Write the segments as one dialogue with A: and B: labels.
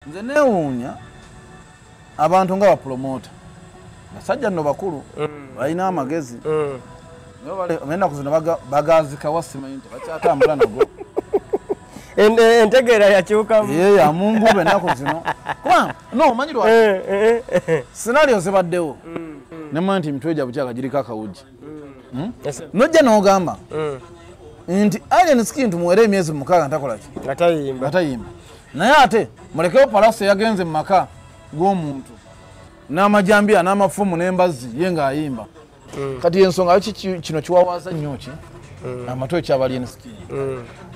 A: nze neewuunya abantu nga bapromota basajja nno bakulu balina amagezi enaku zino bagazikawa simanyi nti bakyatambula nago
B: entegeera yakyukamu
A: yamunguba ennaku zino no omanyi lwaki scenario zibaddewo nemanyi nti emitwe gyabwe kyaka giriko akawugi nojja n'ogamba nti alien skin tumuwere emyezi 6 ntakolaki
B: nga tayimba
A: naye ate mulekewo Palaso yagenze mu maka g'omuntu n'amajambiya n'amafumu n'embazzi ye ng'ayimba kati ensonga kino kiwawaza nnyo ki amatwe kyaba alien skin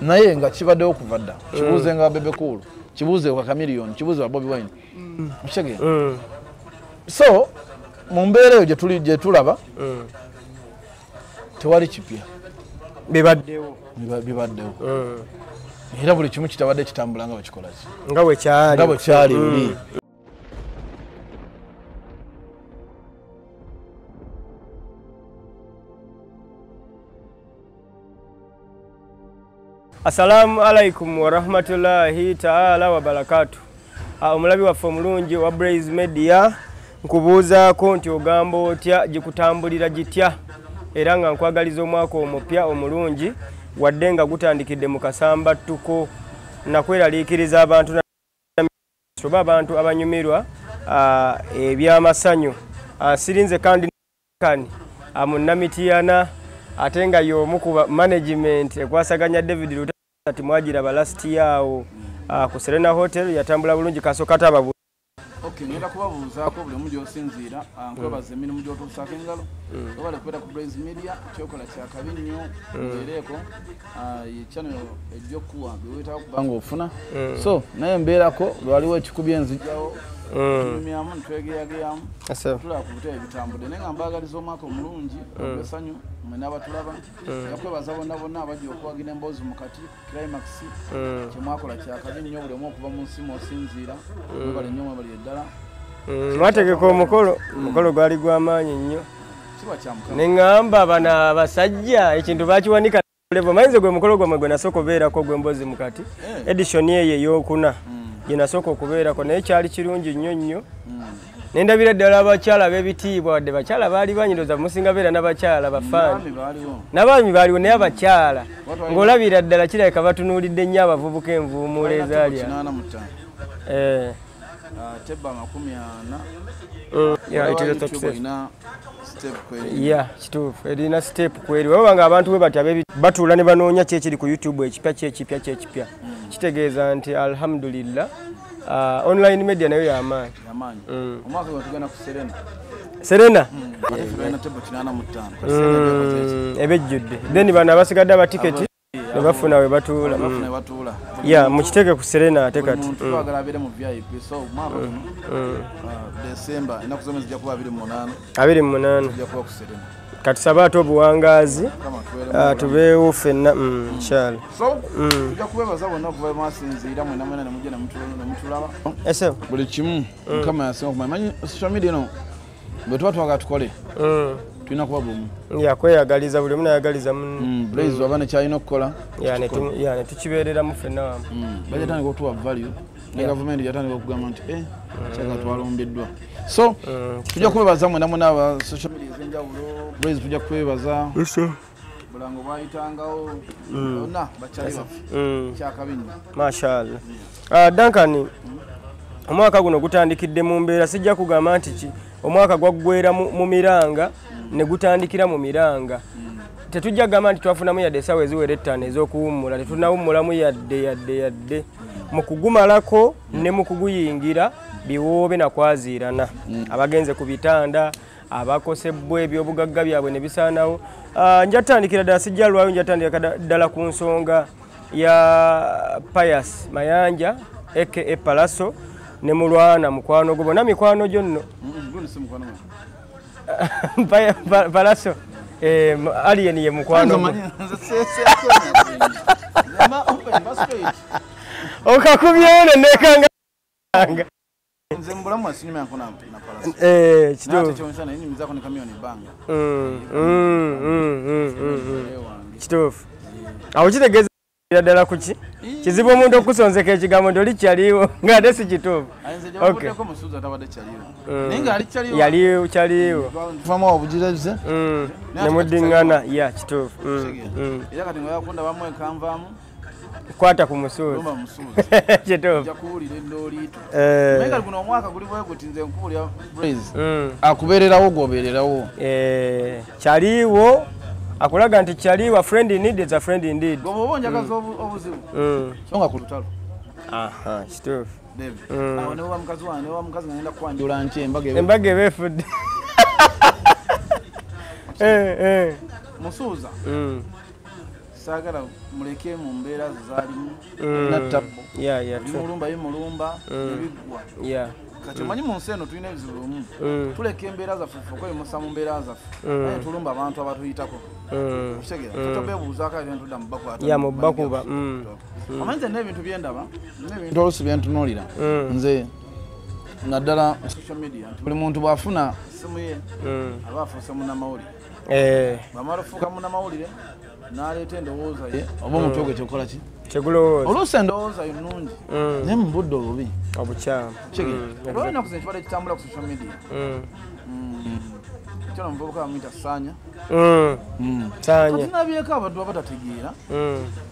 A: naye nga kibaddewo kuva dda kibuuze nga Bebe Cool kibuuze wa Chameleone kibuuze wa Bobby Wine okitegeera so mu mbeera eyo gye tulaba tewali kipya
B: bibaddewo
A: era buli kimu kitabadde kitambula nga bwekikola ki
B: nga bwe kyali
A: luli
B: Assalamu alaikum wa rahmatullahi ta'ala wa barakatuh. Omulabi waffe omulungi wa Blaze Media nkubuuzaako nti ogamba otya gikutambulira gitya era nga nkwagaliza omwaka omupya omulungi wadde nga gutandikidde mu kasambattuko nakweraliikiriza abantu oba abantu abanyumirwa ebyamasanyu sirinze kandi munnamitiana ate nga y'omu ku management ekwasaganya David Lutati mwagiraba last year ku Serena Hotel yatambula bulungi kasooka taba
A: okay ngenda kubabuuzaako buli omu gy'osinziira nkwebaza emirimu gy'otuusaako engalo obale kubeera ku Blaze Media kyokola kyakabi nnyo mbeereeko ye channel ejjokuwa byewetaawo kuba ng'ofuna so naye mbeerako lwaliwo ekikubya enzijjawo tunyumyamu nitwegeyageyamu tulaba ku butebe bitambudde naye nga mbaagaliza omwaka omulungi ogw'essanyu mwe n'abatulaba yakwebaza bonna abajja okuwagira emboozi mu kati climax kyemwakola kyakabi nnyo buli omu okuva mu nsi mw'osinziira mwebale nnyo mwebali eddala
B: mwategeka omukolo gwali gw'amaanyi nnyo
A: kiba kyamuka
B: ne ŋŋamba bano abasajja ekintu baakiwanika mayinza gwe mukolo gwamwe gwe nasooka obeerako gw'emboozi mu kati edition eyo ey'okuna gye nasooka okubeerako naye kyali kirungi nnyo nnyo nendabira ddala abakyala b'ebitiibwa wadde bakyala baali banyiroza musinga beera n'abakyala bafaani n'abaami baaliwo naye abakyala ng'olabira ddala kirabika batunuulidde nnyo abavubuka envuumuulo ezaalya kituufu erina step kweri waba nga abantu bwe bati batuula ne banoonya kyekiri ku YouTube ekipya kitegeeza nti alhamdulillah online media nayo y'amaanyi
A: omwaka gwe tugenda ku
B: Serena
A: ebejjudde
B: then bano abasigadde abatiketi ne bafuna we batuula mukiteke ku Serena ate kati
A: twagala abeere mu VIP so omwaka December ennaku zomwe zijja kuba
B: 28
A: zijja kuba ku Serena
B: kati saba ate obuwangazi tubeewo ffenna inshallah
A: so tujja kubeebaza bonna okuva mwasinziira mwena mwena ne mujja ne mutulaba buli kimu mukama yasinga okumanya manyi social media eno bwe tuba twagala tukole tulina kuba bumu
B: kweyagaliza buli omu nayagaliza
A: Blaze waba nekyalina okukola
B: ne tukibeereramu ffenna wamu
A: bajatandika okutuwa value ne gavumenti yatandika okugamba nti kyaka twalumbiddwa so tujja kwebaza mwena mwena aba social media ez'enjawulo Blaze tujja kwebaza bulango bwayitangawo bonna bakyali baffe kyakabi nnyo
B: mashallah Duncan omwaka guno gutandikidde mu mbeera sijja kugamba nti omwaka gwaggweera mu miranga ne gutandikira mu miranga tetujja kugamba nti twafunamu yadde essaawa eziwera 5 ez'okuwummula tetunnawummulamu yadde mu kugumalako ne mu kuguyingira biwoobe nakwaziirana abagenze ku bitanda abakosebbwa ebyobugagga byabwe ne bisaanawo njatandikira ddala sijja lwayo njatandika ddala ku nsonga ya Pius Mayanja aka Palaso ne mulwana mukwano gwo bonna mikwano gyonno Palaso alien ye mukwano okakubyewo nekanga
A: nze mbulamu asinyuma yankona na Palaso
B: kituufu
A: kyonsana yini mizako ne kamioni banga
B: kituufu awo kitegeeza ddala kuki kizibu omuntu okusonzeka ekigambo nti oli kyaliwo ng'ate si kituufu yaliwo kyaliwo
A: tufamu obugireze
B: ne muddiŋŋana ya kituufu
A: era kati nga yakunda bamu ekanvaamu
B: kwata ku musuuzi kituufu
A: jakuwulira endooliito naye kati guno omwaka guli bwe guti nze nkuwulira Blaze akubeererawo gw'obeererawo
B: kyaliwo akulaga nti kyaliwo a friend in need is a friend indeed
A: gwe oba onjagaza obuzibu so nga ku lutalo
B: kituufu
A: awo newa mukazi wange newa mukazi nga ngenda kukwanjula nki
B: embaga eba efudde
A: musuuza saagala muleke mu mbeera zaalimu nattabbo mulumba bimulumba nebiggwa kati omanyi mu nsi eno tulina ebizibu bimu tuleka embeera zaffe okweyimusa mu mbeera zaffe naye tulumba abantu abatuyitako okutegera totobeebuuzaako ebintudda mu
B: bakuba
A: amanyi nze n'ebintu byendaba n'ebintu olusi byentunuulira nze naddala social media nti buli muntu bw'afuna simu ye aba afuuse munnamawulire bamala ofuuka munnamawulire n'aleeta endowooza ye oba omuntu ogwe kyokola ki
B: kyegulowooza
A: oluusi endowooza yo nnungi naye mu budde obubi
B: obukyamu
A: olwa ennaku zino ekibadde kitambula ku social media kyona omuvubuka bamuyita Saanya katinabyeko abantu abatategeera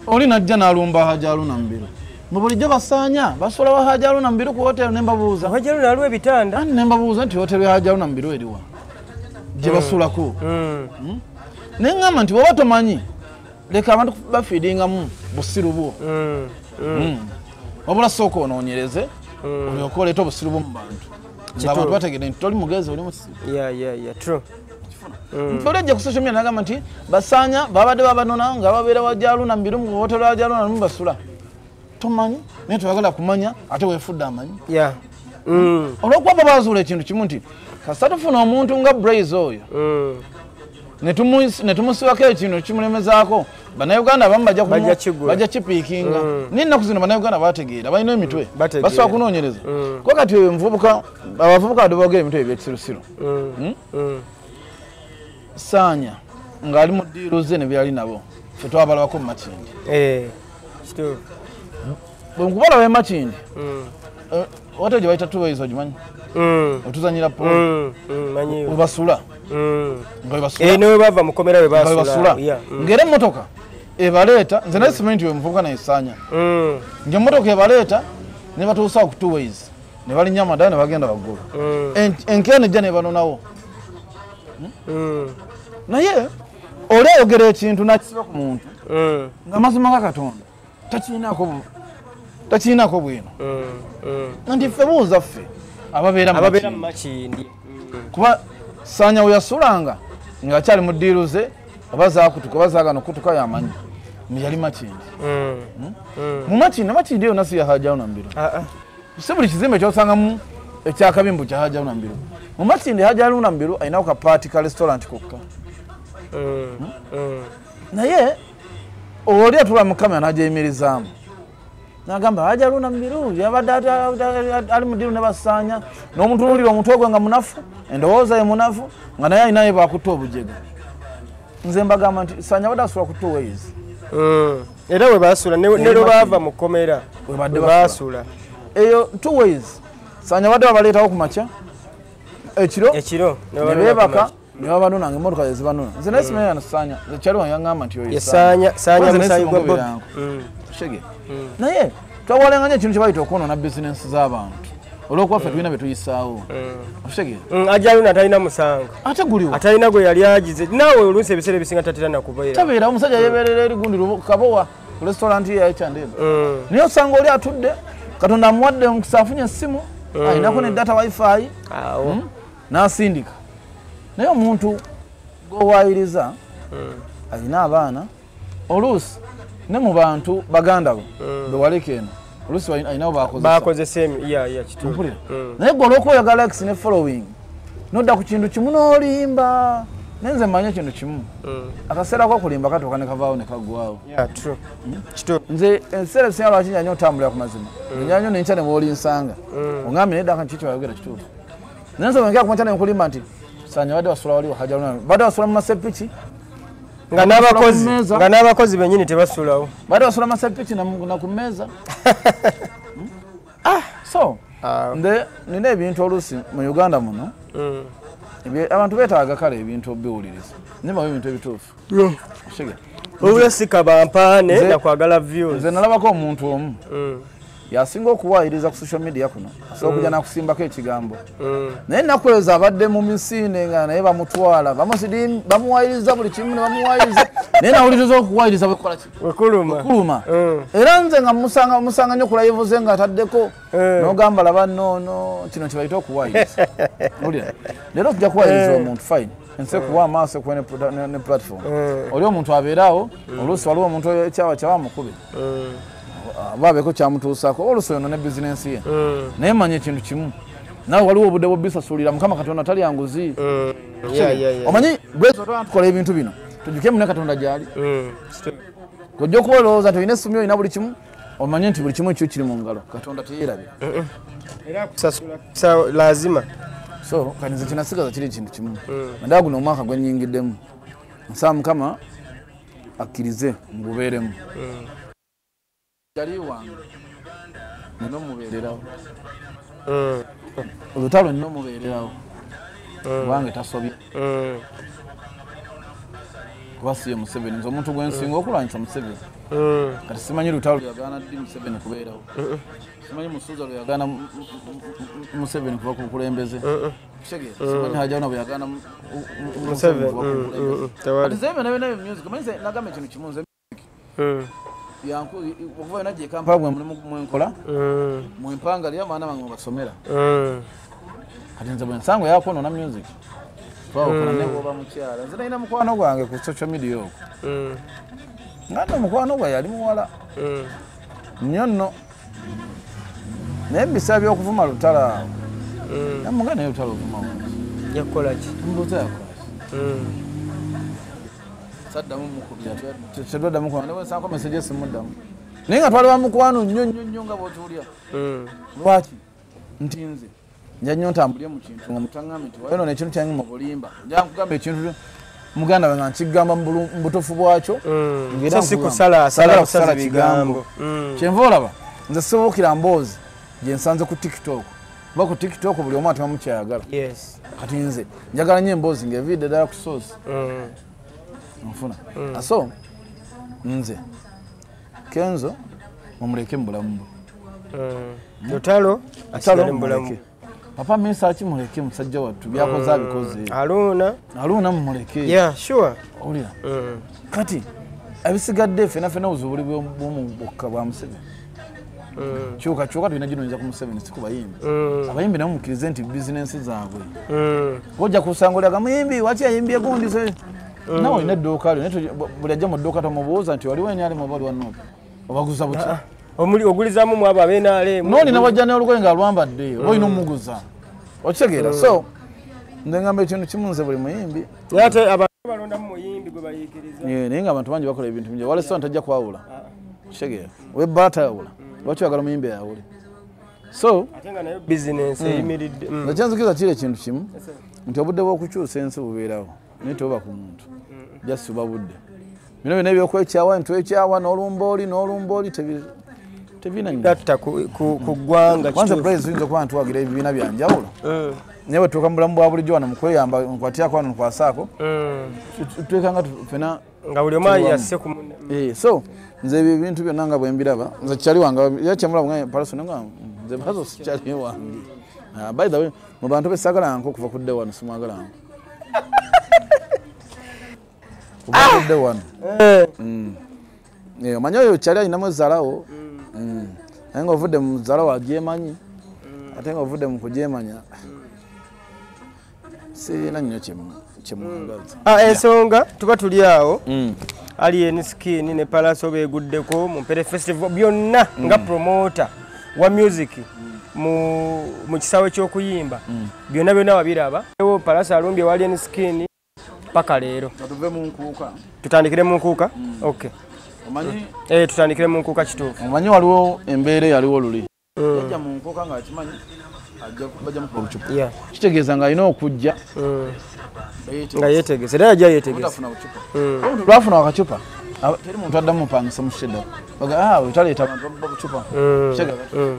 A: oli najja n'alumba Hajji Haruna Mubiru mu bulijjo basaanya basola wa Hajji Haruna Mubiru ku hoteri nembabuuza
B: Hajji Haruna aliwo ebitanda
A: ani nembabuuza nti hoteri ya Hajji Haruna Mubiru eriwa gye basulako naye ŋŋamba nti bw'oba tomanyi leka abantu bafiidingamu busiru bwo wabula sooka onoonyereze olyoka oleeta obusiru bwo mu bantu ng'abantu bategedde nti toli mugezi oli musiru nti olejja ku social media nagamba nti basaanya babadde babanona nga babeera wa Hajji Haruna Mubiru mu hoteri wa Hajji Haruna Mubiru basula tomanyi naye toyagala kumanya ate weefudde amanyi olw'okuba bazuula ekintu kimu nti kasita tufuna omuntu nga Blaze oyo ne tumusibako ekintu kimulemezaako bannayuganda abamu bajja kipiikinga naye ennaku zino bannayuganda bategeera balina emitwe basobola kunoonyereza ko kati abavubuka badde boogera emitwe ebyekisirusiru Saanya ng'ali mu ddiiru ze ne byali nabo ffe twabalabako mu Makindi bwe nkubalaba e Makindi hoteri gye bayita Tuways ogimanyi otuzanyira polo webasula
B: newe bava mukomera webasula
A: ng'era emmotoka ebaleeta nze naye simanyi nti we muvubuka naye Saanya ng'emmotoka ebaleeta ne batuusawo ku Tuways ne balinnya amadala ne bagenda waggulu enkeene ejja ne banonawo naye oli ayogera ekintu nakisiba ku muntu ng'amazima ga Katonda takiinaako bwino nti ffe buuza ffe ababeera mu
B: Makindi
A: kuba Saanya we yasulanga ng'akyali mu ddiiru ze oba zaakutuka oba zaagana okutuka yamanyi yali Makindi mu Makindi eyo nasi ya Hajji Haruna Mubiru si buli kizimbe kyosangamu ekyakabimbu kya Hajji Haruna Mubiru mu Makindi Hajji Haruna Mubiru ayinawo kapaati ka restaurant kokka naye oli atula mu kamera n'agyeyimirizaamu n'agamba Hajji Haruna Mubiru yabadde ali mu ddiiru ne basaanya n'omuntu n'olira omutwe gwe nga munafu endowooza ye munafu nga naye ayinaye bakutta obujega nze mbagamba nti Saanya badde asula ku Tuways
B: era we baasula ne lwe baava mu kkomera we baasula
A: eyo Tuways Saanya badde babaleetawo ku makya ekiro ne beebaka ne babanona ng'emmotoka ze zibanona nze naye simanyi yana Saanya kyaliwo yaŋŋamba nti oyo
B: Saanya musayi gwa Bobi
A: naye twawalanganya ekintu kye bayita okwonoona bizinensi z'abantu olw'okuba ffe tulina bye tuyisaawo okitegeera
B: Hajji Haruna talina musango
A: ate guliwo
B: atalina gwe yali agize naawe oluusi ebiseera ebisinga tatera nakubeera
A: tabeera omusajja yeeberera erigundi kabowa ku restaurant ye yayicandeba naye osanga oli atudde Katonda amuwadde omukisa afunye essimu ayinako ne data wifi n'asindika naye omuntu g'owaayiriza alina abaana oluusi ne mu bantu baganda bo bewaleka eno oluusi ayinawo
B: bakozesa
A: mpulira naye gwe olw'okuba oyagala likes ne following nodda ku kintu kimu n'olimba naye nze mmanyi ekintu kimu akaseera k'okulimba katuuka ne kavaawo ne kaggwawo nze ebiseera ebisinga lwaki njanya otambulira ku mazima njanya nenkya ne bw'olinsanga ongambye naye ddaka nti kiki bayogera kituufu naye nze bwenkera ku makya ne nkulimba nti Saanya badde basula waliwo Hajji Haruna badde basula mu masepiki
B: nga n'abakozi bennyini tebasulawo
A: bade basula amasepiki na ku mmeeza so nina ebintu oluusi mu Uganda muno abantu beetaaga kale ebintu biwuliriza nibawo ebintu ebituufu
B: obulesika bampaane nakwagala views
A: nze nalabako omuntu omu yasinga okuwaayiriza ku social media kuno asobola okujja nakusimbako ekigambo naye nakweza abadde mu misinde nga naye bamutwala bamuwaayiriza buli kimu ne bamuwaayiriza naye nawuliriza okuwaayiriza wekuluma era nze nga musanga nnyo kulayivuze nga ataddeko n'ogamba laba noono kino kibayita okuwaayiriza leero tujja kuwaayiriza omuntu fine ensi kuwa amaaso kuwa ne platform oli omuntu abeeraawo oluusi waliwo omuntu ekyawa kyawamukube babeko kyamutuusako oluusi ono ne bizinensi ye naye manya ekintu kimu nawe waliwo obudde bw'obisasulira mukama katonda tali yanguzi omanyi tukola ebintu bino tujjuke mune katonda gyali ojja okuba olowooza tolina essomi olina buli kimu omanye nti buli kimu ekyo kiri mu ngalo katonda teyeerabira
B: era kusasula lazima
A: so kanize kinasigaza kiri ekintu kimu naddala guno omwaka gwennyingiddemu nsaba mukama akkirize ngubeeremu yali wange nina omubeererawo olutalo nina omubeererawo wange tasobye kuba siye Museveni nze omuntu gwensinga okulwanyisa Museveni kati simanyi lutalo luyagaana ddi Museveni kubeerawo simanyi Musuuza luyagaana Museveni kuba ku bukulembeze kitegeeza simanyi Hajjawuna bwe yagaana Museveni kuba ku bukulembeze kati ze byonna byonna music manyi nze nagamba ekintu kimu nze okuva nagiye Kampala bwe mulimu mwenkola mwempanga lya abaana bange basomera kati nze bwe nsango yakoona na music twakola ne bwoba mukyala nze nalina mukwano gwange ku social media okwo nga nno mukwano gwa yali muwala nnyo nno naye mubisaba by'okuvuma lutalo awo namuga naye lutalo ovuma
B: yakukola ki
A: mbuuza yakola saddamu mukubya tedwaddamu kuba nsako meseji esimuddamu naye nga twali bamukwano nnyo nga bw'otuulya lwaki nti nze nja nnyo ntambulye mu kintu nga mutaŋŋambe nti wayo nono ekintu kyange mu bulimba nja nkugamba ekintu muganda we nga nkigamba mu butofu bwakyo
B: si kusala
A: kigambo kyenva olaba nze sibuukira mboozi gye nsanze ku tiktok kuba ku tiktok buli omu atema mukyayagala kati nze njagala nnyo emboozi ng'evidde ddala ku source nfuna so nze Kenzo mumuleke mu bulamu bwe
B: lutalo asigale mu bulamu
A: papa Mesa akimuleke musajja wattu byakoze abikoze aluna mumuleke olira kati abisigadde fena obuzubuli bw'omubukka bwa Museveni kyuka tulina ginoyinza ku Museveni si ku bayimbi abayimbi nabo mukkirize nti bizinensi zaabwe ojja kusanga oliaga muyimbi waki ayimbye gundi nawe olina edduuka lyo naye buli ajja mu dduuka tomubuuza nti waliwo enyalemu oba waliwo obaguza buti
B: ogulizaamu mu abo ab'enaale
A: noolina wajja n'olugoye ng'alwambadde oba olina omuguza okitegeera so nze ngamba ekintu kimu nze buli muyimbi naye nga abantu bangi bakola ebintu bingi wala sona tajja kwawula kitegeera webbala tayawula lwaki oyagala muyimbi ayawule so ekyanzikiza kiri ekintu kimu nti obudde bw'okukyusa ensi bubeerawo naye tebuba ku muntu jasi buba budde bino byonna ebyokwekyawa ntwekyawa n'olumbooli tebinagatta
B: ku ggwanga
A: kwanza praise oyinza okuba ntuwagira ebibiina byanjawulo naye bwetuuka mu bulamu bwa bulijjo wano mukweyamba nkwatyako wano nkwasaako tuteekanga fena
B: nga buli omu yasse ku munne
A: so nze ebyo ebintu byonna nga bwe mbiraba nze kyali wange yakyamulaba palasone nga nze bazo sikyali wange by the way mu bantu besaagalanga okuva kudde wano simwagalanga ubadde wano omanyi oyo kyali alinamu ezalawo naye nga ovudde mu zalawo agyemanyi ate nga ovudde mu kugyemanya sirina nnyo kyemwangaza
B: ensonga tuba tuli awo Alien Skin ne Palaso beeguddeko mu Mpere Festival byonna nga promoter wa music mu kisaawe ky'okuyimba byonna wabiraba Palaso alumbye wa Alien Skin paka leero tutandikire mu nkuuka okay tutandikire mu nkuuka kituufu
A: omanyi waliwo embeera yaliwo luli yajja mu nkoka ng'akimanyi bajja mukuba bucupa kitegeeza ng'alina okujja
B: nga yeetegese era yajja yeetegese
A: butafuna bucupa omuntu lwafuna akacupa teri muntu addamu mupangisa mu shedda baga wetaleeta abantu babuba bucupa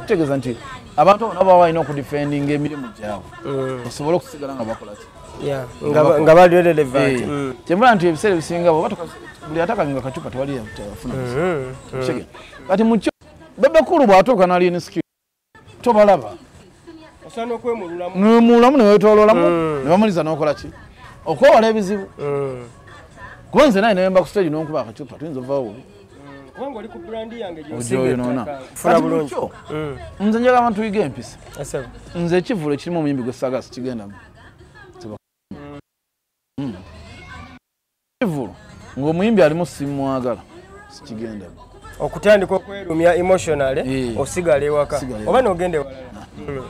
A: kitegeeza nti abantu abo nabo baba balina okudifendinga emirimu gyabwe basobole okusigala nga bakolaki
B: nga bali relevant
A: kyembula nti ebiseera ebisinga buli atakanywa akacupa tewali afuna kati mukyo bebekulu bw'atuuka n'alina skill tobalaba
B: osana okwemululamu
A: nemulamu newetoloolamu ne bamuliza n'okola ki okwewala ebizibu kuba nze naye nemba ku stage n'onkuba akacupa tuyinza ovaawo
B: kubanga oli ku brandi yange
A: gyoyonoona kati nze njagala abantu tuyiga empisa nze ekivulo ekirimu omuyimbi gwe sagasi kigendamu ekivulo ng'omuyimbi alimu simwagala sikigendamu
B: okutandika okwerumya emotional osigala ewaka oba n'ogenda ewalala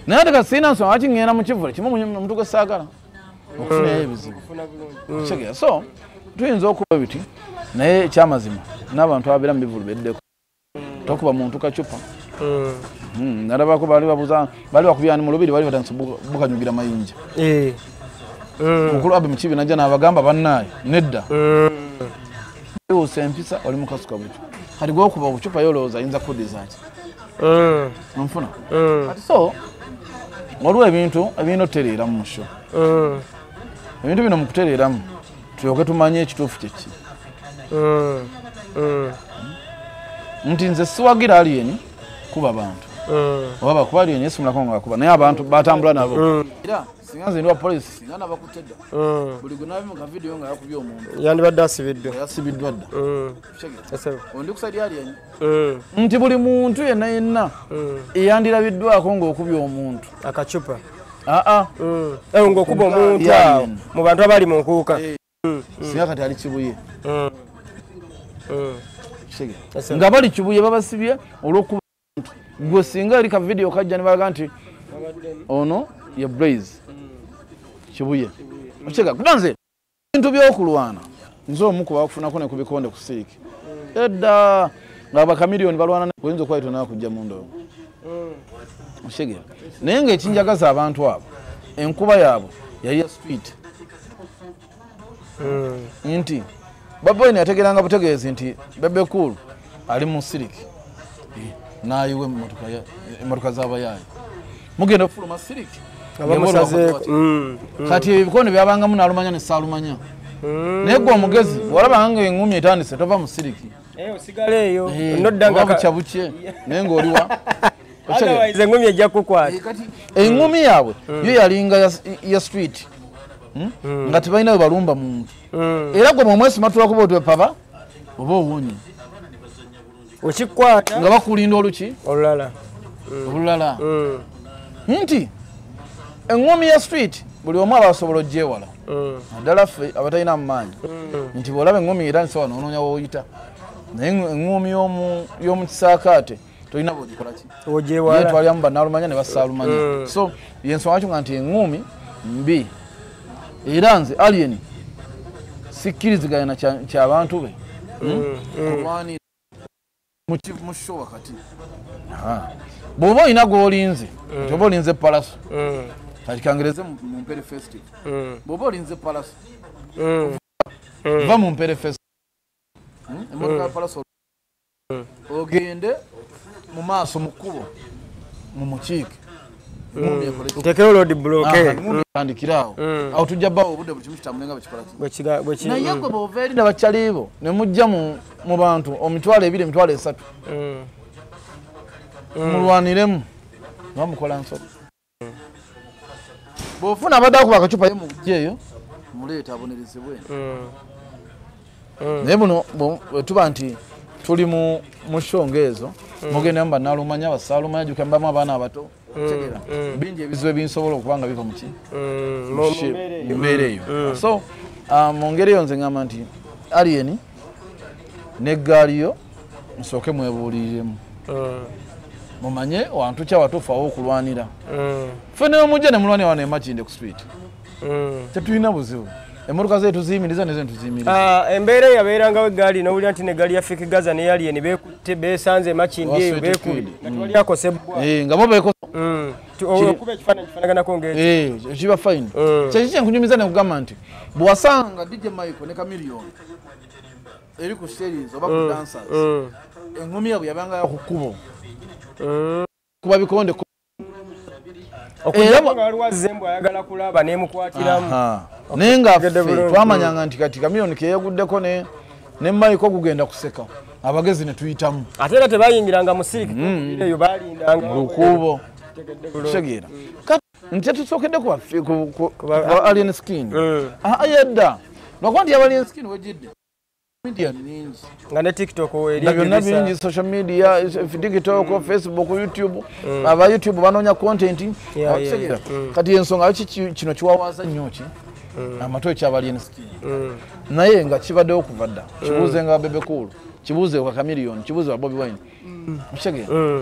A: naye ate kati sirina nsonga lwaki ŋŋenda mu kivulo kimu omuntu gwe saagala okufunayo ebizibu so tuyinza okuba biti naye ekyamazima n'abantu ababeera mu bivulu beddeko tokuba muntu kacupa nalabako bali bakubyani mu lubiri bali batandise bukanyugira mayinja mukulu abe mukibi najja n'abagamba bannaayo nedda ewusa empisa oli mukasuka bucu kati gwokuba obucupa yolowooza ayinza kudizaki nfuna kati so waliwo ebintu ebirina otutereeramu mu sho ebintu bino mu kutereeramu tulyoke tumanye ekituufu kyeki nti nze siwagira aliyeni kuba bantu oba bakuba aliyeni esumulako nga bakuba naye abantu batambula nabo era singa nze ndi wa polisi singa nabakutedda buli gwe nabi mu kavidiyo nga yakubye omuntu
B: yandibadde asibiddwa
A: yasibiddwa dda ondi kusadi aliyeni nti buli muntu yenna yenna eyandirabiddwako ng'okubye omuntu
B: akacupa ng'okuba omuntu awo mu bantu abali mu nkuuka
A: singa kati ali kibuye nga bali kibuye babasibye olw'okuba gwe singa eri kavidiyo kajja ne balaga nti ono ye Blaze kibuye okitega kuba nze ebintu by'okulwana nze omu ku bakufunako ne ku bikonde ku siriki edda ng'abakamiliyoni balwana oyinza okuba itonaa kujja mu ndoyo okitega naye ng'ekinjagaza abantu abo enkuba yaabwe yali ya street nti baboyini yategeranga butegeezi nti Bebe Cool ali mu siriki n'ayiwa emmotoka z'abayaayi mugenda okufuluma siriki kati ebikonde byabangamu n'alumanya ne saalumanya naye gwe omugezi walabanga ng'eŋŋumi etandise tova mu siriki
B: osigala eyo
A: bukyabukye naye ng'oliwa
B: eŋŋumi ejja kukwata
A: eŋŋumi yaabwe yo yalinga ya street nga tebalina we balumba muntu era gwe mwemwesimatula kuba otwepaba oba owonye
B: okikwata
A: nga bakulinda oluki
B: olulala
A: nti eŋŋumi ya street buli omu aba asobola ogyewala naddala ffe abatalina mu maanyi nti bwolaba eŋŋumi etandise wano onoonya woyita naye eŋŋumi y'omu kisaakaate tolina bwogikolaki twalyamu bannaalumanya ne basaalumanya so yensonga kyo nga nti eŋŋumi mbi era nze alien sikkiriziganya na kyabantu be kulwanira mu sho wakati bw'oba olina gw'olinze nti oba olinze palaso kati kangereze mu mpere festive bw'oba olinze palaso va mu mpere festive emmotoka ya palaso ogende mu maaso mu kkubo mu mukiike
B: ntekero road bloke
A: andikirawo awo tujja bawo obudde buli kimu kitamulenga bekikolaki naye gwe bw'ova eri na bakyalibo ne mujja mu bantu emitwalo ebiri emitwalo esatu mulwaniremu bamukola nsoko bw'ofuna abadde akuba akacupa ye mugye eyo muleeta abonerezebwe naye buno tuba nti tuli mu shonga ezo mugendemu bannaalumanya basaalumanya jukembamu abaana abato bingi ebizibu ebinsobola okuba nga biva muki mu mbeera eyo so mu ngeri eyo nze ngamba nti alien n'eggaaliyo musooke mwebuuliriremu mumanye wantu ki awatuufu awo okulwanira ffe ne mujja ne mulwanira wano emakinde ku street tetulina buzibu emmotoka zetu ziyimiriza ne zetu ziyimiriza.
B: Embeera yabeerangawo eggaali n'owulira nti n'eggaali ya Fiki Gaza ne Alien beekutte beesanze Makindi eyo beekuli nga tewali akosebwa.
A: Nga bo beeko.
B: Okuba ekifaananyi kifaanaganako ng'ekyo.
A: Kiba fine. Kyekiki enkunyumiza ne kugamba nti bwe wasanga DJ Michael ne Chameleone eri ku series oba ku dancers engumi yabwe yabanga ku kkubo kuba bikonde
B: okuyaba nga waliwo azembo ayagala kulaba n'emukwatiramu
A: naye nga ffe twamanyanga nti kati Chameleone keyeguddeko ne Michael gugenda kuseka abagezi ne tuyitamu
B: ate era tebayingiranga mu siriki eyo balindanga
A: mu lukuubo tegeera kati nti tusookedde ku Alien Skin yedda lwakuba nti Alien Skin wegidde media ningi
B: nga ne TikTok
A: byonna bingi social media TikTok Facebook YouTube aba YouTube banoonya content kati ensonga kino kiwawaza nnyo ki amatoe kyaba Alien Skin naye nga kibaddewo okuva dda kibuuze nga Bebe Cool kibuuze kwa Chameleone kibuuze wa Bobby Wine kitegeera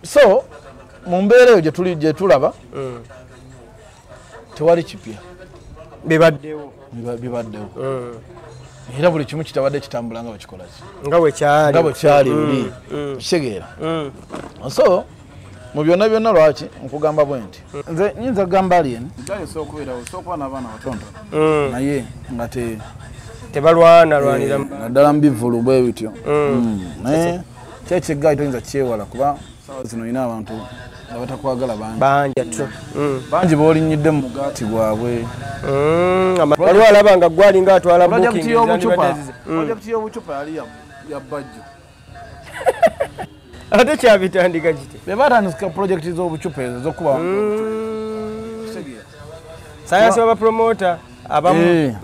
A: so mu mbeera eyo gye tulaba tewali kipya
B: bibaddewo
A: era buli kimu kitabadde kitambula nga bakikola
B: nga bwe kyali
A: luli kitegeera so mu byonna lwaki nkugamba bwe nti nze nyinza kugamba Alien sookuba n'abaana batono naye nga
B: tebalwanira
A: naddala mu bivulu bwe bityo naye kyekiggaali toyinza kyewala kuba sawa zino olina abantu nga batakwagala bangi b'olinyidde mu mugaati gwabwe
B: waliwo alaba nga gwalinga atwala
A: projekiti y'obucupa yali ya bajjo
B: ate kyabitandika kiti
A: be batandika projekiti z'obucupa ezo z'okuba
B: sayansi babapromota abamu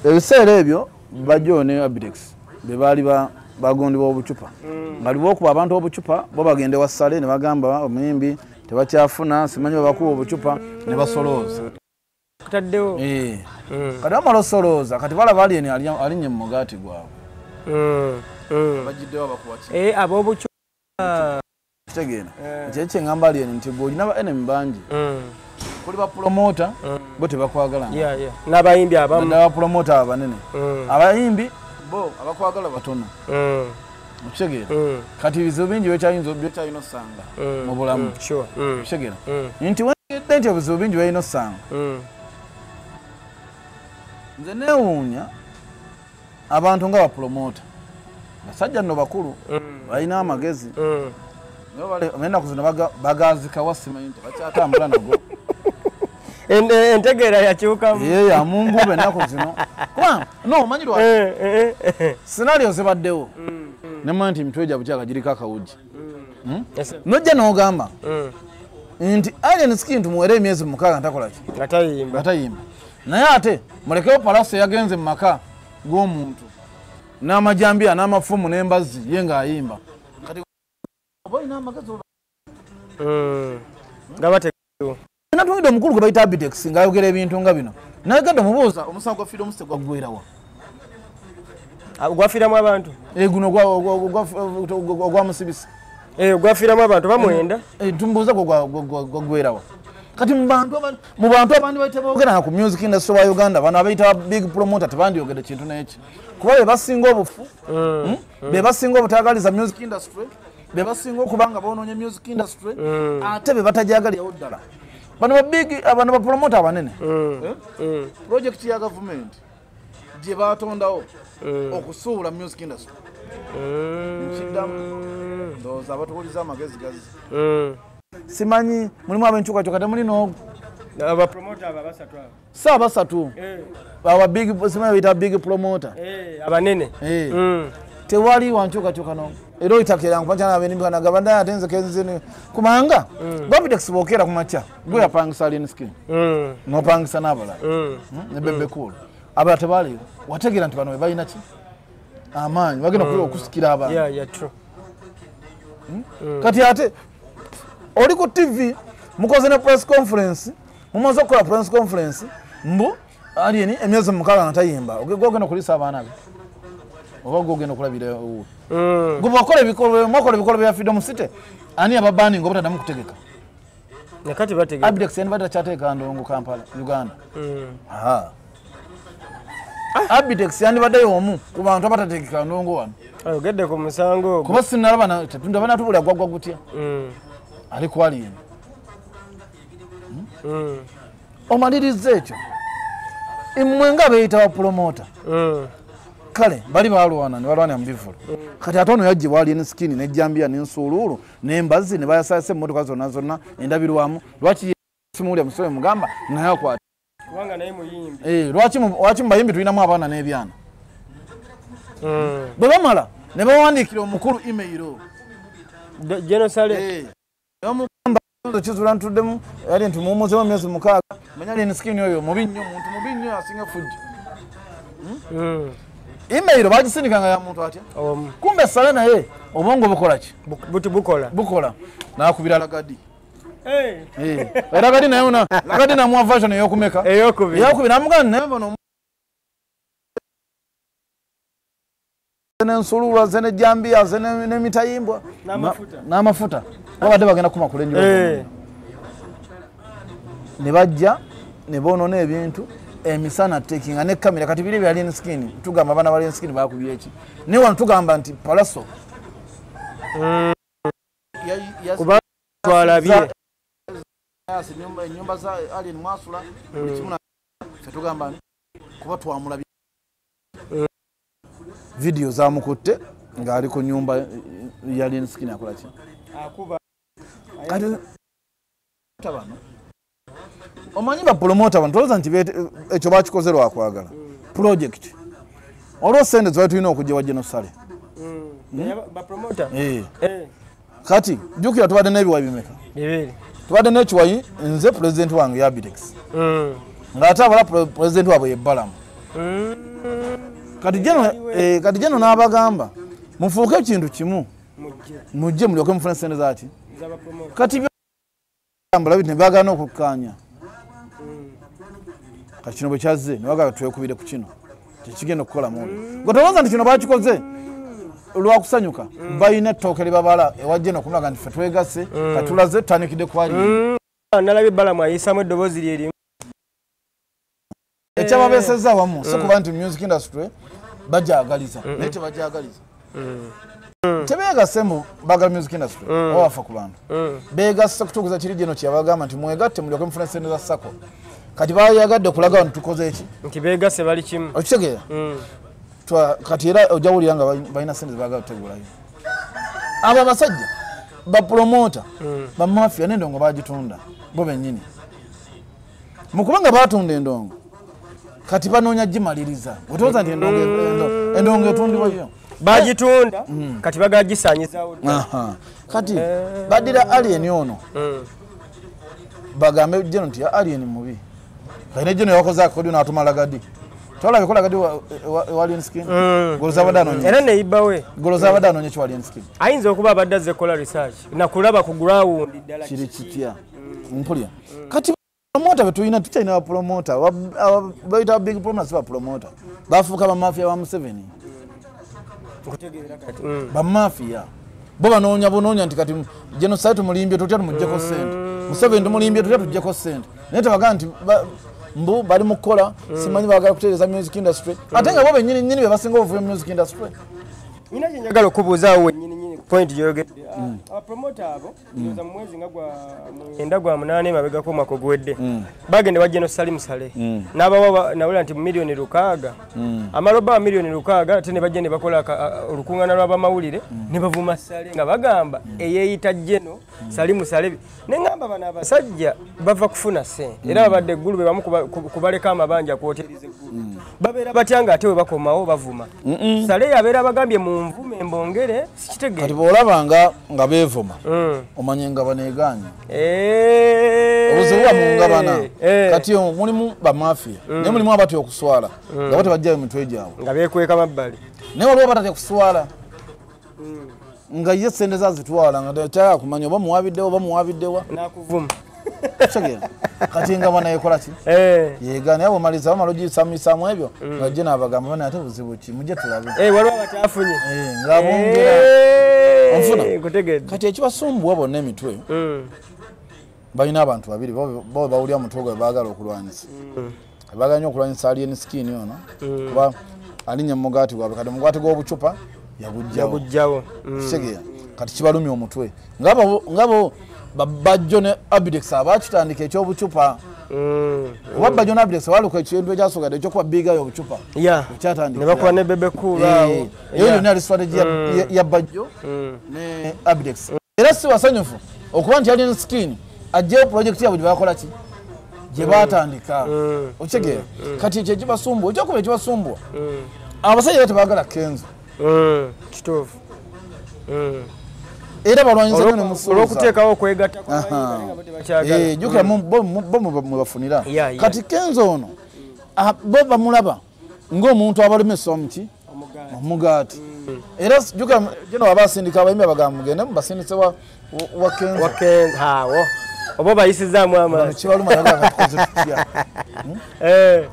A: ebiseera ebyo bajjo ne Abidex be baali bagondi b'obucupa nga libokuba abantu obucupa bo bagende wasale ne bagamba omuyimbi tebakyafuna simanyi babakuba obucupa ne basolooza
B: kutaddewo
A: kati bamala osolooza kati balaba Alien alinye mu mugaati gwabwe bagiddewo abakuwaki
B: ab'obucupa
A: kitegeera ekyo kyeŋŋamba Alien nti gweolina ba enemy bangi kuli bapromota bo tebakwagala
B: n'abayimbi abamu
A: bapromota abanene abayimbi bo abakwagala batono okitegeera kati bizibu bingi byekyalina osanga mu bulamu okitegeera nti wegedde nti ebizibu bingi byalina osanga nze neewuunya abantu nga bapromota basajja nno bakulu balina amagezi enaku zino bagazikawa simanyi tebakyatambula nago
B: entegeera yakyukamu
A: yamungube enaku zino kuba no omanyi lwaki scenario zibaddewo nemanya nti mitwe gyabwe kyakagiriko akawugi nojja n'ogamba nti Alien Skin tumuwere emyezi 6 ntakolaki atayimba naye ate mulekewo Palaso yagenze mu maka g'omuntu n'amajambiya n'amafumu n'embazzi ye ng'ayimba kati obalina amagezi
B: nga bategeewo
A: natungidde omukulu gwe bayita Abidex ng'ayogera ebintu nga bino naye gadde mubuuza omusango gwa Freedom State gwaggwerawa
B: gwafiiramu abantu
A: guno ogwa musibisi
B: gwafiiramu abantu bamwenda
A: tumbuuza gwaggwerawa kati mu bantu abandi bayita boogera ku music industry wa Uganda bano abayita big promoter tebandiyogedde kintu n'eki kuba be basinga obufu be basinga obutaagaliza music industry be basinga okubanga boonoonya music industry ate be batajagalirawo ddala bano bapromota abanene project ya government gye batondawo okusuula music industry nkiddamu ndowooza abatuwuliza amagezi gazi simanyi mulimu abenkyukakyuka temuli n'ogu abasatu simanyi bayita big promoter
B: abanene
A: tewali wankyukakyuka n'ogu era oyitakera nkupakyanabenimbikanagabanda atenze kenzini kubanga Abidex bookera ku makya gwe yapangisa Alien Skin n'opangisa n'abalala ne Bebe Cool abalala tebaliwo wategeera nti bano balina ki amaanyi bagenda okusikira abantu kati ate oli ku TV mukoze ne press conference mumaze okukola press conference mbu Alien emyezi 6 nga tayimba ogenda okulisa abaana be oba gogenda okulabira gwe bakola ebikolwa bya Freedom City ani ababanning obutaddamu kutegeka
B: nakati bategeka
A: Abidex yani batakyateka ndongo Kampala Uganda Abitex yandibaddeyo omu ku bantu abatateekeka ndongo wano.
B: Ayogedde ku musango ogwo.
A: Kuba sinalaba tetundaba natubula gwagwa gutya. Ali ku alien. Omaliriza ekyo. Immwe nga beeyita wa promoter. Kale bali balwana ne balwana mbivulu. Kati atono yajje wali ne skin ne jambia ne nsululu ne mbazi ne bayasase mmotoka zonna endabirwamu. Lwaki simuli amusole mugamba naye akwata.
B: Kubanga naye muyimbi.
A: Lwaki mubayimbi tulinamu abaana n'ebyana. Bwe bamala ne bawandiikira omukulu email.
B: Genocide.
A: Omugamba kizula ntuddemu yali nti mumuzeemu emyezi 6 manya ali ne skin oyo mubi nnyo muntu mubi nnyo asinga fuddi. Email bagisindika nga ya muntu atya. Kumbe sale naye obongo bukola ki? Bukola. Nakubira lagadi. Lagadi naye una lagadi na mwa version eyokumeka. Eyokubira amugana naye bono. Zene nsululwa zene jambia zene ne mitayimbwa n'amafuta. Babadde bagenda kuma kulenjo. Ne bajja ne bono n'ebintu. Emisana taking ne kamera kati bili byali ne skin tugamba bana bali ne skin bakubye eki ne wano tugamba nti palaso
B: kuba twalabye
A: nyumba za alien mwasula kimuna tugamba kuba twamulabye video za mukutte nga ali ku nyumba yali ne skin akola ki
B: akuba
A: kati tabano omanyi ba promoter abantu toloza nti ekyo bakikozerwa akwagala project olwo sente zo tulina okujja wa Genocide
B: ba promoter
A: kati jukira tubadde n'ebiwayi bimeka tubadde n'ekiwayi nze president wange ya Abitex ng'ate abala president wabwe yebbalamu kati jeno n'abagamba mufuuke ekintu kimu mujje mulyoke mufune sente zaaki kati byambala ne baagana okukkaanya kino bwe kyazze ne bagala twekubire ku kino tekigenda okukola mubi gotoloza nti kino bakikoze olwakusanyuka balina ettooke libabala ewajje nokumulaga nti ffe twegasse katulaze tutandikidde kwali
B: nalabye balamu ayisamu eddoboozi lyerimu
A: ekyababeesezza awamu si kuba nti music industry bajagaliza naye tebajagaliza tebeegasse mu bagala music industry owafa ku bantu beegasse kutuukuza kiri gino kyabagamba nti mwegatte mulyoke mufune sente za sako kati bayagadde kulaga nti tukoze eki
B: nti beegasse bali kimu
A: okitegeera kati era ojawulira nga balina sente zebagala tutegulayo abo abasajja bapromota bamafia n'endongo bagitunda bo bennyini mukubanga batunda endongo kati banoonya gimaliriza otooza nti endongo etundibwayo
B: bagitunda kati bagagisanyizawo
A: kati badira alien ono bagambe jeno nti alien mubi kaine jeno yakoze akodi n'atuma lagadi tola bikola gadi wa alien skin goloza badano
B: era ne ibawe
A: goloza badano nyechi alien skin
B: ayinza okuba abaddaze kola research na kulaba ku ground
A: dala kiri kitya mpulya kati promoter betuyina tuchina wa promoter baita big promoters ba promoter bafuka ba mafia wa Museveni
B: kutegeera kati
A: ba mafia bo banoonya nti kati Genocide mulimbye tutya tumujjeko sente Museveni tumulimbye tutya tujjeko sente nete baga nti mbu bali mukola simanyi bagala kutereeza music industry ate nga bo bennyini be basinga obuvuyo music industry
B: ina je njagala okubuuzaawo wennyini point gyogedde abapromota abo nyoza mu mwezi nga gwa endagwa 8 mabegako mwaka guwedde bagende wa Genocide musale n'abawa nawula nti milioni 600 amaloba wa milioni 600 ate ne bajja ne bakola olukungana lw'abamawulire ne bavuma sale nga bagamba eyeeyita Geno Sali musale ne ngamba bana abasajja bava kufuna sente era babadde eggulu be bamu kubaleka amabanja ku hoteli z'eggulu babeera batyanga ate we bakomawo bavuma sale yabeera bagambye mu nvume embongere sikitegere
A: kati bolabanga nga bevuma omanye nga baneeganye obuzibuwa mu ngabana kati mulimu ba mafia ne mulimu abati okuswala nga bote bajja mu mitwe gyabwe
B: nga beekweka mabbali
A: ne waliwo batati okuswala nga ye sente zazitwala nga tayagala kumanya oba muwabiddewa
B: nakuvuma
A: kati nga bana yekola ki yeegane abo maliza bamala ogisamisamu ebyo nga jje n'abagamba bana ate buzibu ki mujje tulabe
B: waliwo abatafunye
A: nga bongera onfuna kati ekibasumbuwa bonna emitwe balina abantu babiri bo bawulira mutwe gwe baagala okulwanyisa baganya okulwanyisa alien skin ono kuba alinya mugati gwabwe kati mugati gw'obucupa yagujjawo kitegeera kati kibalumya omutwe ngabo bajjo ne Abidex abakitandika ekyobucupa oba bajjo ne Abidex waluka ekintu ekyasooka ekyokuba bigayo obucupa
B: ne bakuba ne bebe kuulaawo
A: eyo ne ali strategy ya bajjo ne Abidex era si wasanyufu okuba nti alien skin ajjeyo project yabwe gyebakola ki gye batandika okitegeera kati ekyo kibasumbua ekyokuba ekibasumbua abasajja tebaagala Kenzo
B: kituufu
A: era balwanyiza ne musuuza
B: olw'okuteekawo okwegatta
A: jjukira bo mwe bafunira kati Kenzo ono bo bamulaba ng'omuntu abalemesa omuki omugaati era jjukira gino abasindika abayimbi abagamba mugende mubasindise wa Kenzo
B: awo oba bayisizaamu amaanyi
A: kibaluma yagala tukoze tutya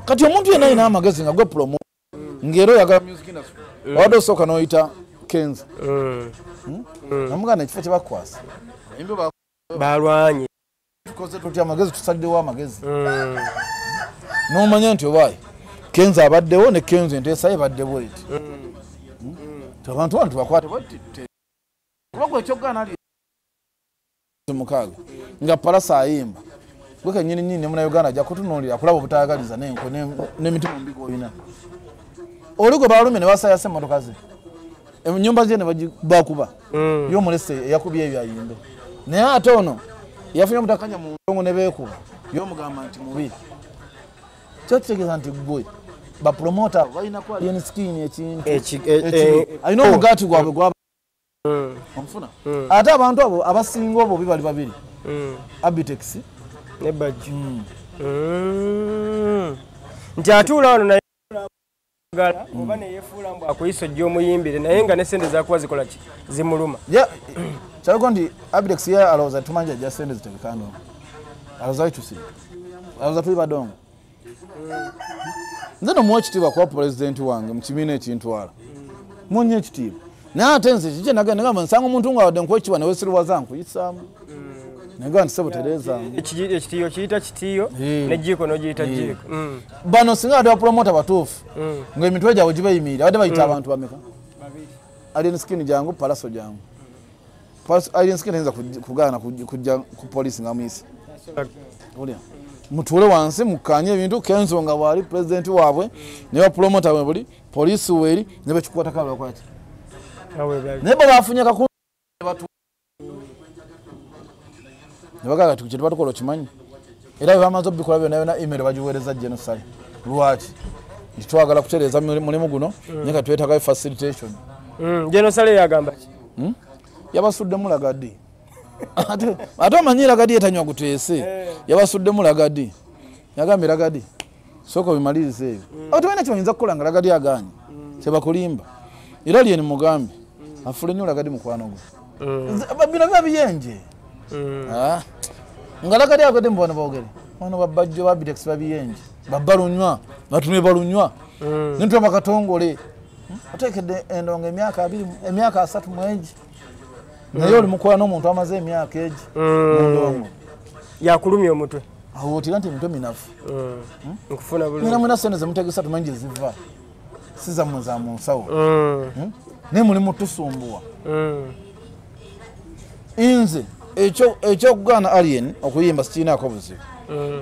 A: kati omuntu yenna alina amagezi nga gwe promo ng'era oyagala music industry wadde osooka n'oyita Kenzo namugana ekifo kye bakwasa
B: balwanye
A: tukoze tutya amagezi tusaddewo amagezi n'omanya nti obaayi Kenzo abaddewo ne Kenzo enteesa ye baddewo eti abantu bano tubakwate kuba gwe ekyogaana ali mukaaga nga Palasa ayimba gwe kennyini nnyini ne Munnayuganda ajja kutunuulira kulaba obutaagaliza n'enko n'emitima mbiga olina oli gwe baalumye ne basayasa emmotoka ze ennyumba ze ne bakuba y'omulese eyakubye ebyo ayimbe naye ate ono yafunye omutakanya mu ndongo ne beekuba y'omugamba nti mubi kyo kitegeeza nti gwe bapromota balinaku alien skin ekintu alina omugaati gwabwe gwaba omufuna ate abantu abo abasinga obwo bibali babiri Abidex
B: ne Bajjo nti atuula wano naye oba neyefuula mbu akuyisa ojja omuyimbire naye nga ne sente zakuba zikola ki zimuluma
A: kyaleko nti Abidex ye alowooza tumanja ajja sente zitekekano alowooza witusi alowooza tuli badongo nze nomuwa ekitiibwa kuba pulezidenti wange mu kibiina ekintwala munya ekitiibwa naye ate nze kiki nagamba nsanga omuntu nga wadde nkuwa ekitiibwa newesirwaza nkuyisaamu naga nti sebo tereezaamu
B: ekitiiyo kiyita kitiiyo nejjiiko nogiyita jiiko
A: bano singa wadde bapromota batuufu ng'emitwe gyabwe gibayimirira wadde bayita abantu bameka alien skin jangu Palaso jangu alien skin ayinza kugaana kujja ku poliisi nga muyise olya mutuule wansi mukkaanye ebintu Kenzo nga bwali pulezidenti waabwe ne bapromota bwe buli poliisi weeri ne bakikukwatako abakwati naye bo bafunye kakundu ne bagala kye tubatukola okimanyi era bwe bamaze obikola byonna byonna email bagiweereza Genocide lwaki nti twagala kutereeza mulimu guno naye nga twetagayo facilitation
B: Genocide yagamba ki
A: yabasuddemu lagadi ate omanyi lagadi etanywa guteese yabasuddemu lagadi yagambye lagadi sooka obimaliriza ebyo ate wena kibayinza kukola nga lagadi agaanye kyebakulimba era lyeni mugambe afule nnyo lagadi mukwano gwe bino biba biyenje nga lagadi agode mubano boogere bano babajjo ba Abidex babiyenje babbalunywa batumye balunywa nitwe bakatongole otekedde endongo emyaka 3 mwenji naye oli mukwano omuntu amaze emyaka egi mundongo
B: yakulumya omutwe
A: awo otira nti emitwe minafu
B: nkufuna bulungi
A: era mwena sente zemutegesa tumanyi gye ziva si zammwe za mu nsawo naye mulimu tusumbuwa nze ekyokugaana alien okuyimba sikiinaako buzibu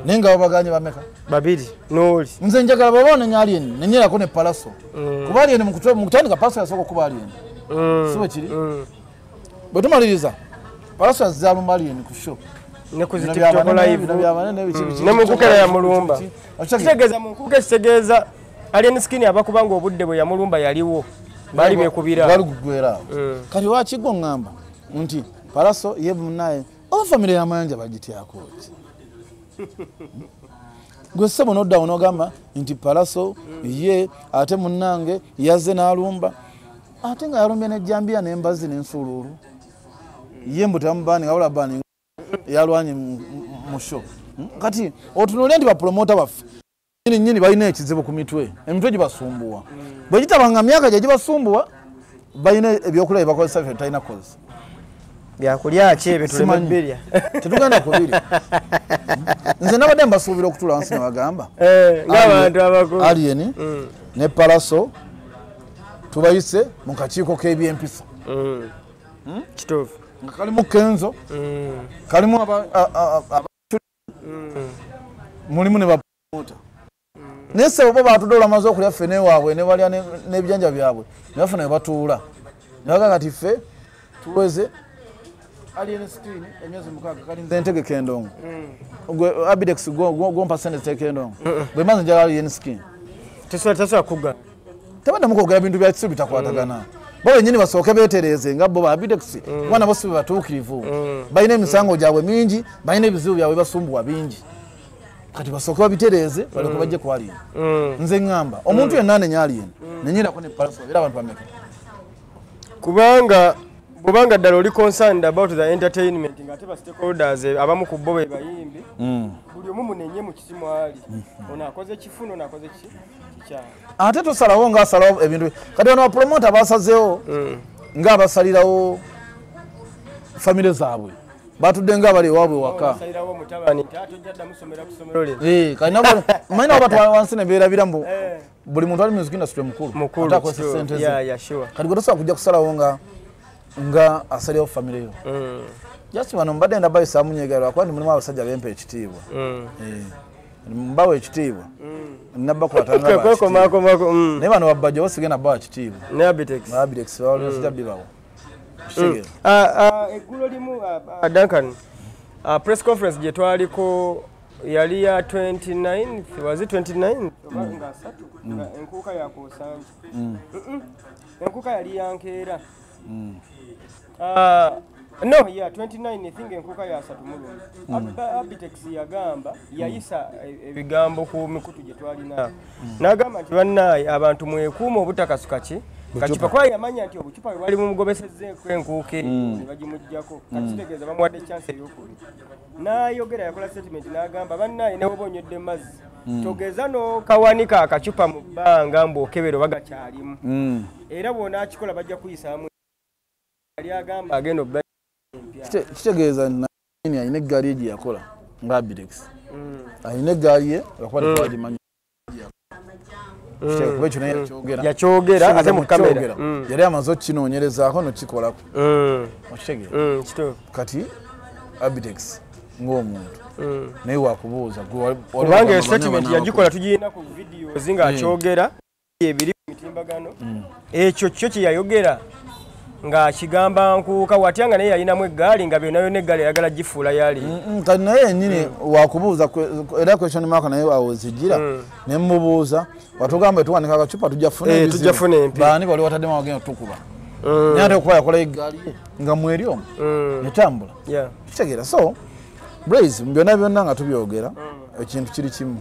A: naye nga babaganye bameka
B: babiri n'oli
A: nze njagala baba onenya alien nenyerako ne Palaso kuba alien mu kutandika Palaso yasooka okuba alien si bwe kiri bwe tumaliriza Palaso yazaalumba alien ku show
B: ne ku TikTok live ne mukukera ya mulumba kitegeeza mukuke kitegeeza alien skin abakubanga obudde bwe yamulumba yaliwo bali bekubira
A: bali kugwera kati wakigwo ngamba nti Palaso ye munaye oba family ya Mayanja bagityako ki gwe sebo no down ogamba nti Palaso ye ate munnange yazze n'alumba ate nga yalumbye ne Jambia n'embazi n'ensululu ye mbutambani ngabula bani yalwanye mu show kati otunule ndi ba promoter baffe nyini balina ekizibu ku mitwe emitwe gibasumbuwa bwe gitabanga myaka gye gibasumbuwa balina ebyokulaba bakozesa bye talina kozi
B: byakulya ki ebyo tulema birya
C: tetugenda kubiri nze nabadde mbasuubira okutula wansi nebagamba
B: ng'abantu abakulu
C: alien ne palaso tubayise mu kakiiko k'ebyempisa
B: kituufu
C: nga kalimu kenzo kalimu mulimu ne bapromota naye sebo bo batudde amaze okulya ffene waabwe ne balya n'ebijanja byabwe ne bafuna ne batuula ne baga kati ffe tuweze alien screen emyezi 6 kalinze ntegeka endongo gwe abidex gompa sente teke endongo bwe manzi njala alien screen
B: tesobola kuga
C: tabadde mukogera bintu bya kisibu bitakwatagana bo benyini basooke beetereze nga bo abidex bwana bose batuukirivu balina emisango gyabwe mingi balina ebizibu byabwe basumbuwa bingi kati basooke babitereze baleko bajje ku alien nze ngamba omuntu yenna anenya alien nenyirako ne palaso era abantu bameka
B: kubanga ddala oli concerned about the entertainment ng'ate ba stakeholders abamu ku bo be bayimbi buli omu munenye mu kisimu ali ono akoze kifuno ono akoze kikyala
C: ate tosalawo ng'asalawo ebintu kati bano bapromota basazeewo ng'abasalirawo famire zaabwe batudde ng'abali ewaabwe waka manyi batwala wansi ne beerabira mbu buli muntu ali music industry mukulu ate akozesa sente ze kati gwe tosobola kujja kusalawo nga asalirawo famire yo just bano mbadde ndabayisa munyegerwa kuba ndi mulimu abasajja bempa ekitiibwa mbawa ekitiibwa naye bano babajja basigenda bawa ekitiibwa abitex balosijja bibawo
B: eggulo limu Duncan press conference gye twaliko yali ya 29 wazi 29 nga 3 enkuuka yakusanji enkuuka yali yankeera no yeah 29 I think enkuuka ya 3 mulungu Abitex yagamba yayisa ebigambo ku mikutu gye twalina n'agamba nti bannaye abantu mwekuuma obutakasuka ki kacupa kwa yamanya nti obucupa bwali mu mugobesezzeeko enkuuka ne bagimuggyako kati kitegeeza bamuwadde chance ey'okuli n'ayogera yakola statement n'agamba bannaye ne woba onywedde mazzi togeza n'okawanika akacupa mu bbanga mbwokebero bagakyalimu era bw'onaakikola bajja kuyisaamu yali agamba agenda obba
C: kitegeeza nini alina eggaali gye yakola nga Abitex alina eggaali ye lwakuba tekwagimanyi kuba ekyo naye
B: yakyogera ate mu kamera
C: yali amaze okukinoonyerezaako nokikolako okitegeera kati Abitex ng'omuntu naye wakubuuza
B: kubanga statement yagikola tugirina ku videos ng'akyogera ebiri ku mitimbagano ekyo kyo kye yayogera ng'akigamba nkuuka watyanga naye yalinamu eggaali nga byonna byonna eggaali ayagala gifuula yali
C: kati naye yennyini wakubuuza era question mark naye awozigira ne mmubuuza watugamba tuwanika akacupa tujja kufuna
B: empi
C: baani bali wataddemu abagenda tukuba naye ate okuba yakola eggaali nga mweri omu etambula kitegeera so Blaze byonna byonna nga tubyogera ekintu kiri kimu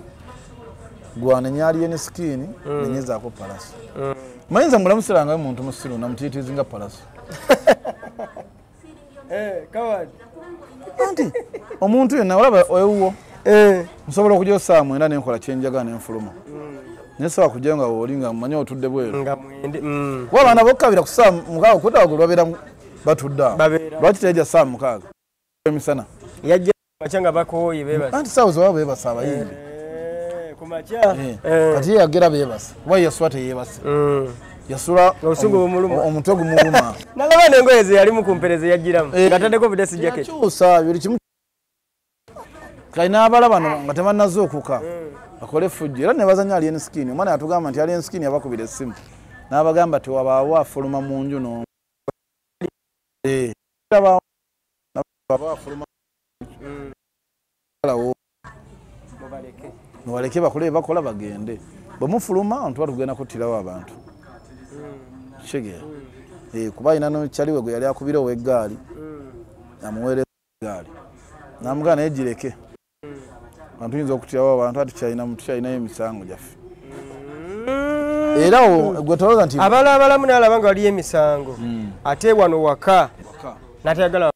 C: gwanenya alien skin nenyezaako palaso mayinza mulamusirangayo muntu musiru namutiitiizi nga palaso anti omuntu yenna olaba ewuwo nsobola okujja osaa mwenda nenkola kyenjagala nenfuluma naye sobola kujjayo nga wooli nga mmanyi otudde bweru wabaana bokkabira ku saa 6 okuddawaggulu babeera batudde awo lwaki teja saa 6 emisana
B: machanga bakooye bebasa
C: anti saawa zewaba bebasa abayimbi
B: kumacha
C: kati ye yagera bebasa kuba yasula teyebase yasula omutwe gumuluma
B: nalaba nengoye ze yali mukumpereze yagiramu ngataddeko videsi jacket
C: yakyusa biri kimu kalina abala bano nga tebannazuukuka bakole fujjo era ne bazanya alien skin omwana yatugamba nti alien skin yabakubira essimu n'abagamba tewabaawo afuluma mu nju no mubaleke bakole bakola bagende bwemufuluma ntuba tugenda kuttirawo abantu kitegeera kuba alina nokyaliwe gwe yali akubira ow'eggaali amuweereza eggaali namugana naye gireke tuyinza okuttirawo abantu ati tukyalinayo emisango gyaffe era gwe tolooza nti
B: abalamu nalaba nga waliyo emisango ate wano waka natayagala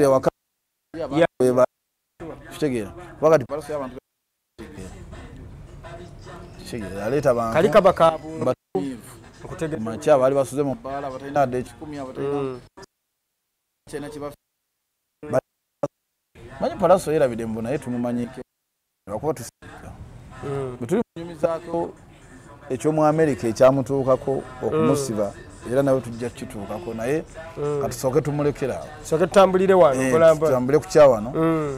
C: waka kitegeera wakati palaso y'abantu kitegeera aleeta bantu
B: kali kaba kabu
C: macha baali basuze mu bbaala batalina adde 10 abatalina kyena kiba manyi Palaso yerabide mbu naye tumumanyike lwakuba tusika bwe tuli munyumizaako ekyomu Amerika ekyamutuukako okumusiba era nawe tujja kituukako naye katusooke tumulekera
B: soke tutambulire wano
C: tutambule ku kyawano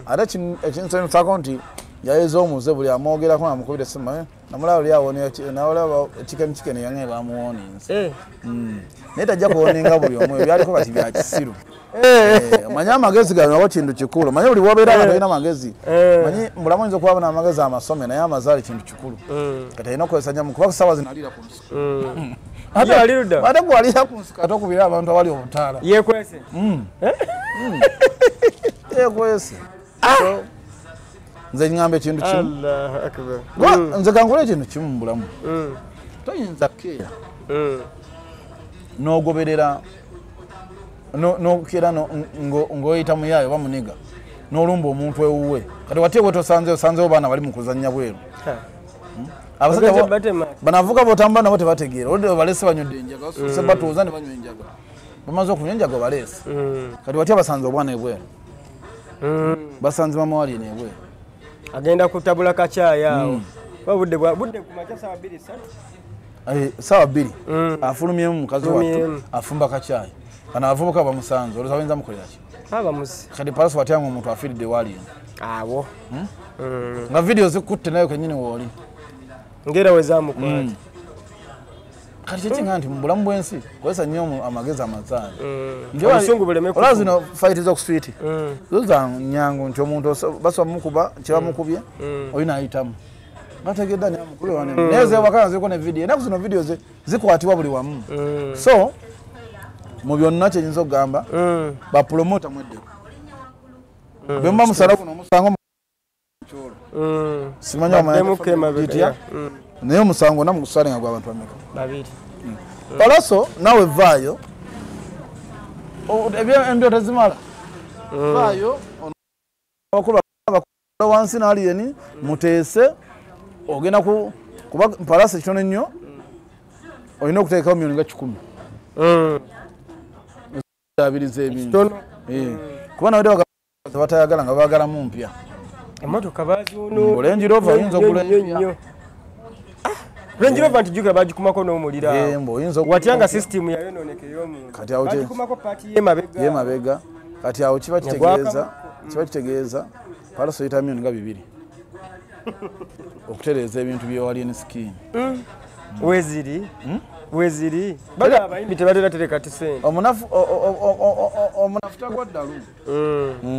C: ate ekinsanyusaako nti yayeza omuze buli amwogerako amukubira essimu namulaba oli awonera nawolaba ekikeni yange bamuwoninze naye tajja kuwoninga buli omu ebyaliko kati bya kisiru manyi amagezi gano abo kintu kikulu manyi buli wabeera nga tolina magezi manyi mulamu oyinza okuba n'amagezi amasome naye amazaali kintu kikulu kati alina okukozesa nyamu kuba kusaawa zino alira ku nsuku ate gwalira ku nsuku ate okubira abantu awali obutaala
B: yekwese
C: yekwese nze ngamba ekintu kimu nze kankole ekintu kimu mu bulamu toyinza kukeera n'ogoberera n'okukera ng'oyita muyaayo oba muniga n'olumba omuntu ewuwe kati wate bwe osanzeewo baana bali mu kuzannya bweru abasajja banavuga botambula nabo tebategeera oludde balese banywedde enjaga basuse batuuza ne banywa enjaga bamaze okunywa enjaga balese kati wate basanze obwana ebweru basanze mama wali nebweru
B: agenda kutabula kacaayi awo budde kumakya
C: sawa 2 afulumyemu mukazi wattu afumba kacaayi bano abavubuka bamusanze olwoza bayinza mukolera ki kati Palaso watyanga omuntu afiiridde wali
B: awo
C: nga vidiyo zikutte nayo kenyini wooli
B: ngera wezamukwata
C: kati kyekinga nti mu bulamu bw'ensi kozesa nnyo amagezi amazaani
B: olaba
C: zino fayiti z'okuswiti zoza nyangu nti omuntu basoba mukuba kyebamukubye olina ayitamu bategedda nyamukubye wane naye zewakana ziriko ne vidiyo enaku zino vidiyo zikwatibwa buli wamu so mu byonna kyenyinza okugamba bapromota mweddeko bemba musala guno omusango simanyi omanyitya naye omusango namukusale nga gw'abantu bameka Palaso nawe vaayo embyo tezimala vaayo abakulu wansi n'aliyeni muteese ogenda kuba Palaso kitono ennyo olina okuteekawo miliyoni nga 10 abiriza ebintu kuba nawe batayagala nga baagalamu mpya
B: emotoka bazunu
C: Range Rover oyinza ogula empya
B: Range Rover ntijukira bagikumako n'omulira watyanga system yayononeke y'omuntu
C: kati awo
B: bagikumako party yemabega
C: kati awo kiba kitegeeza Palaso oyita miliyoni nga 2 okutereeza ebintu byewali ne skin
B: weziri baga abayimbi tebatera tereka tisente
C: omunafu tagwa ddalu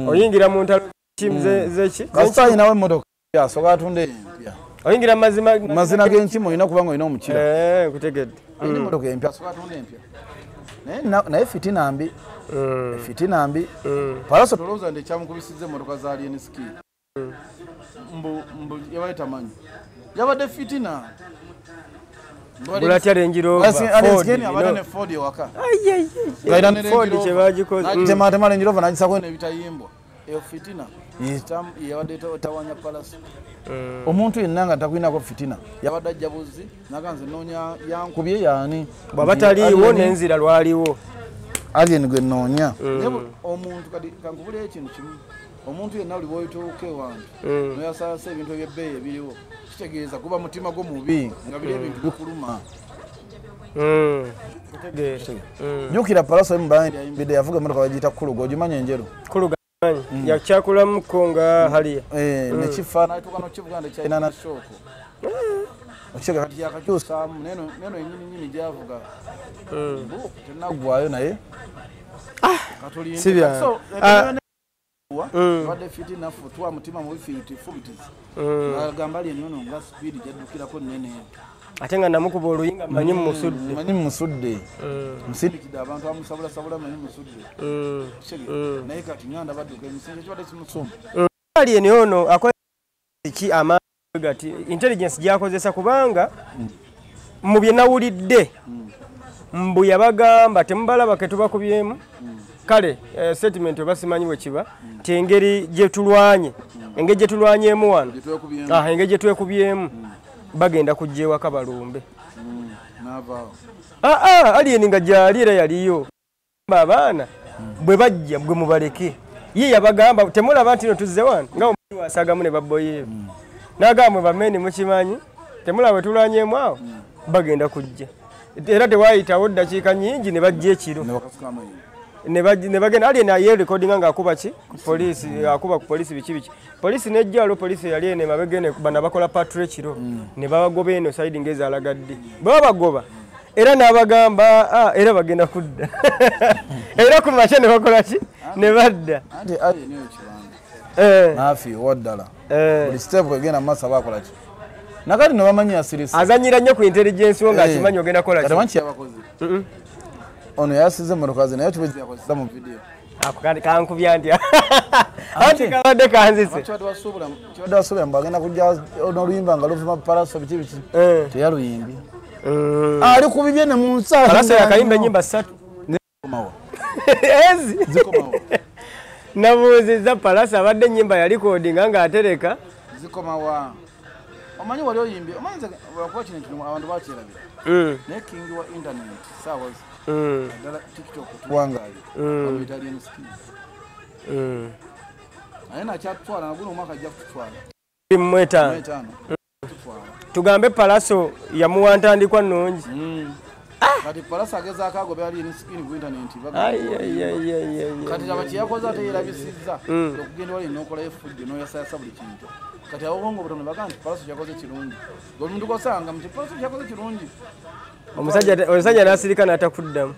B: oyingira mu ntalo zeki
C: kasita ayinawo emmotoka asobola atunda empya
B: oyingira
C: mazina g'enkimu olina kubanga olina omukira
B: kutegedde
C: ayina emmotoka empya asobola atunda empya naye fitina mbi Palaso tolowooza nti ekyamukubisizza emmotoka za Alien Ski mbu yabayita manyi yabadde fitina
B: bulatya Range Rover
C: abadde ne Ford ewaka
B: Ford kyebagikoze
C: tematema Range Rover nagisako
A: ebitayimbwa eyo fitina yabadde tawanya Palaso
C: omuntu yenna nga takulinako fitina
A: yabadde ajja buzzi naganze noonya
C: yankubye yaani
B: bwaba taliiwo n'enzira lwaliwo
C: Alien gwe noonya
A: omuntu kati kankubulira ekintu kimu omuntu yenna oli bwoyituuka ewantu noyasalasa ebintu ebyebbeeyi ebiriwo kitegeeza kuba mutima gwo mubi nga biri ebintu bikuluma
C: jjukira Palaso yayimbidde yavuga emmotoka bagiyita kuluga ogimanya enjeru
B: yakyakulamuko nga haliya
C: nekifa
A: natuuka nokivuga nti kyalina nashooko
C: okitega
A: kati yakakyusaamu neno enyininyini gyavuga
C: tenaggwayo naye
A: badde fitina futwa mutima mubi fubitizi agamba ali ennono nga sipiidi gyaddukirako nnene
B: ate nga namukuba oluyinga manyi
C: musudde
A: musindikidde abantu amusabula manyi musudde naye kati nganda badduka emisinde kibadde kimusuma
B: Alien ono akola ki amaanyi gati intelligence gyakozesa kubanga mu bye nawulidde mbu yabagamba temubalaba ke tubakubyemu kale statement oba simanyi bwe kiba ti engeri gye tulwanye engeri gye tulwanyeemu wano engeri gye twekubyemu bagenda kujja ewaka balumbe Alien nga gyali era yaliyo abaana bwe bajja bwe mubaleke ye yabagamba temulaba nti no tuzze wano nga omuntu wasagamu ne baboyeevu n'agambwe bameni mukimanyi temulaba tulanyemu awo bagenda kujja era tewayitawo ddakiika nyingi ne bajja ekiro ne bagenda ali naye recordinga ng'akuba ki poliisi akuba ku poliisi biki poliisi nejjalo poliisi yali ene mabegene bana bakola patrol ekiro ne babagoba eno side ngezi alagadde babagoba era n'abagamba era bagenda kudda era ku makya ne bakola ki ne badda
C: naafi waddala buli step egenda mu maaso bakola ki nakati ne bamanyi asirisi
B: azanyira nnyo ku intelligence wo ng'akimanyi ogenda kola ki
C: katamanyi kyabakoze ono yasize motokazi naye kibuzi yakozesa mu video
B: ako kankubya ntya anti kabadde kanzise
C: kiwadde wasuubira mbu agenda kujja n'oluyimba nga luvuma palaso biki teyaluyimbye ali ku bibye ne mu nsa
B: palaso yakayimba ennyimba 3 ezi nabuuzizza palaso abadde ennyimba yalikodinga ng'atereka
A: zikomawa omanyi wali oyimbye omanyi lwakuba kino kino abantu bakyerabira naye kingi wa internet saawa ddala tiktok tuwangaali italian ski naye nakyatutwala naguno omwaka ajja kututwala
B: mu5 tugambe palaso yamuwa ntandikwa nnungi
A: kati palaso agezaako agobe ali nskin ku internet kati aba kyeyakoze ate yerabisizza okugenda wali n'okolayo effujjo n'oyasayasa buli kintu kati abobongo obutono baga nti palaso kyakoze kirungi omuntu kosanga muti palaso kyakoze kirungi
B: omusajja n'asirika n'atakuddamu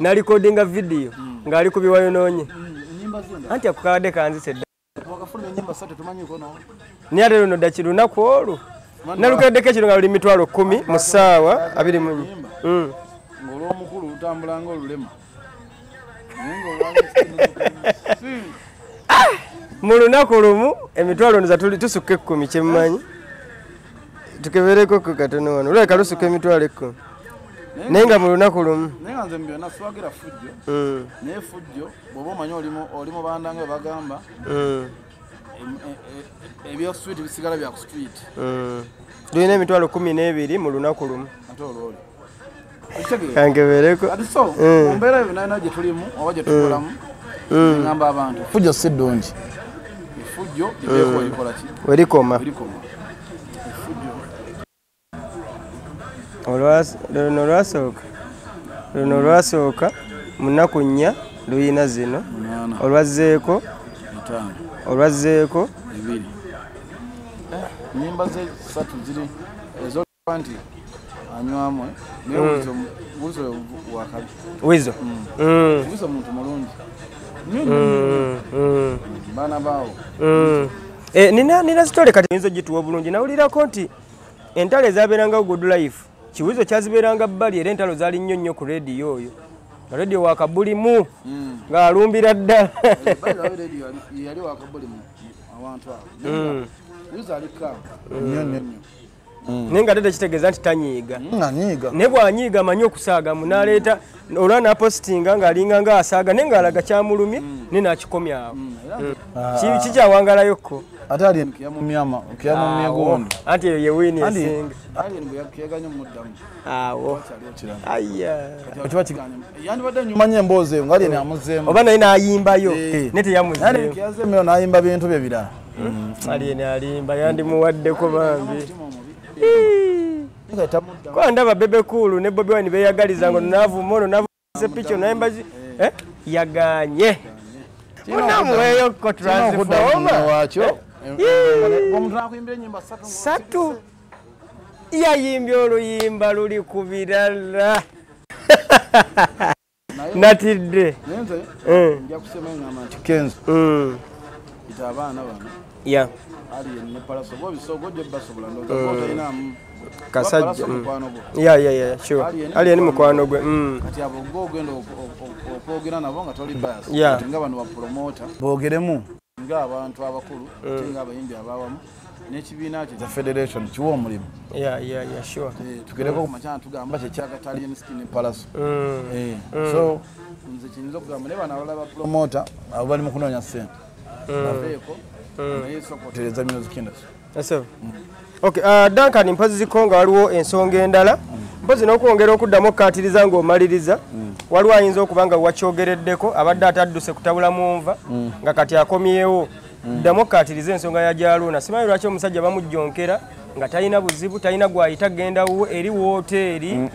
B: n'alikodinga vidiyo ng'ali ku biwayonoonye anti akukabadde kanzise naye ate luno dda kirunaku olwo nalukeddeko ekiro nga luli 10,000 mu ssaawa 21
A: ng'olwomukulu lutambula ng'olulema
B: mu lunaku lumu emitwalo nza tusukka 10 kyemmanyi tukebereko ku katono wano olabika lusukka emitwalo 10 naye nga mu lunaku lumu
A: naye nga nze mbyonna swagira fujjo naye fujjo bw'oba omanyi oli mu bandanga bwe bagamba ebyo street bisigala bya ku street
B: tulina emitwalo 12 mu lunaku lumu
A: ate olwoli
B: kankebereko
A: ati so mu mbeera ebyo nalina gye tulimu oba gye tukolamu ngamba abantu
C: fujjo si ddungi
A: effujjo libeeko likola ki
B: werikoma luno olwasooka mu nnaku 4 luyina zino olwazzeeko
A: 2 nyimba ze 3 ziri ezoba nti anywamu wizo wakabi
B: wizo
A: muntu mulungi baana baawo
B: nina sitole kati yinza gituwa bulungi nawulirako nti entalo ezabeerangawo good life kiwizo kyazibeeranga bbali era entalo zaali nnyo ku rediyo oyo rediyo wakabulimu ng'alumbira ddala
A: yali wakabulimu awantu awo wizo alikaawo nnyo
B: naye nga ate tekitegeeza nti tanyiiga naye bw'anyiiga amanyi okusaagamu n'aleeta olwa n'apositinga ng'alinga ng'asaaga naye ng'alaga kyamulumye naye n'akikomya awo kikyawangalayokko
C: ate ali kiyamumya gondo
B: anti eyo ye wiini esinga awo
C: kiba kiganya yandibadde nyumanyi emboozi eyo ngaali amuzzeemu
B: oba naye n'ayimbayo ne teyamuzeemu
C: kiyazeemeo n'ayimba bintu bye birala
B: alieni alimba yandimuwaddeko bambi kwa ndaba Bebe Cool ne Bobi Wine beyagaliza ngo navuma ono navuze picho naimba yaganye unamuweyo ko transformer
C: wakyo
A: omuntu nakuyimbira ennyimba
B: 3 yayimbye oluyimba luli ku birala natidde
A: nenze nja kusema ngamba nti
C: Kenzo
A: ita abaana bano
B: ya
A: ali ne palaso bo bisogo de basobola ndo ko ina
B: kasajja ya sure ali ni mukwano gwe
A: kati abo go gendo okwogera nabo nga toli bias nga bano ba promoter
C: bogeremu
A: nga abantu abakulu nga abayimbi abawamu n'ekibiina kye
C: the federation kiwa omulimu
B: ya sure
A: tugereko ku machana tugamba kye kyakatalian skin palaso
C: so
A: nze kinzo kugamba ne bana abalaba
C: promoter abo bali mu kunoonya ssente
A: baveeko naye
C: tereza music industry
B: okay Duncan mpazi zikonga waliwo ensonga endala mpozi n'okwongera okuddamu okkaatiriza ng'omaliriza waliwo ayinza okuba nga wakyogereddeko abadde atadduse kutabula mu nva nga kati akomyewo ddamu okkaatiriza ensonga ya Jaaluuna. Simanyi lwaki omusajja bamujjonkera nga talina buzibu talina gwayita genda eri wooteeri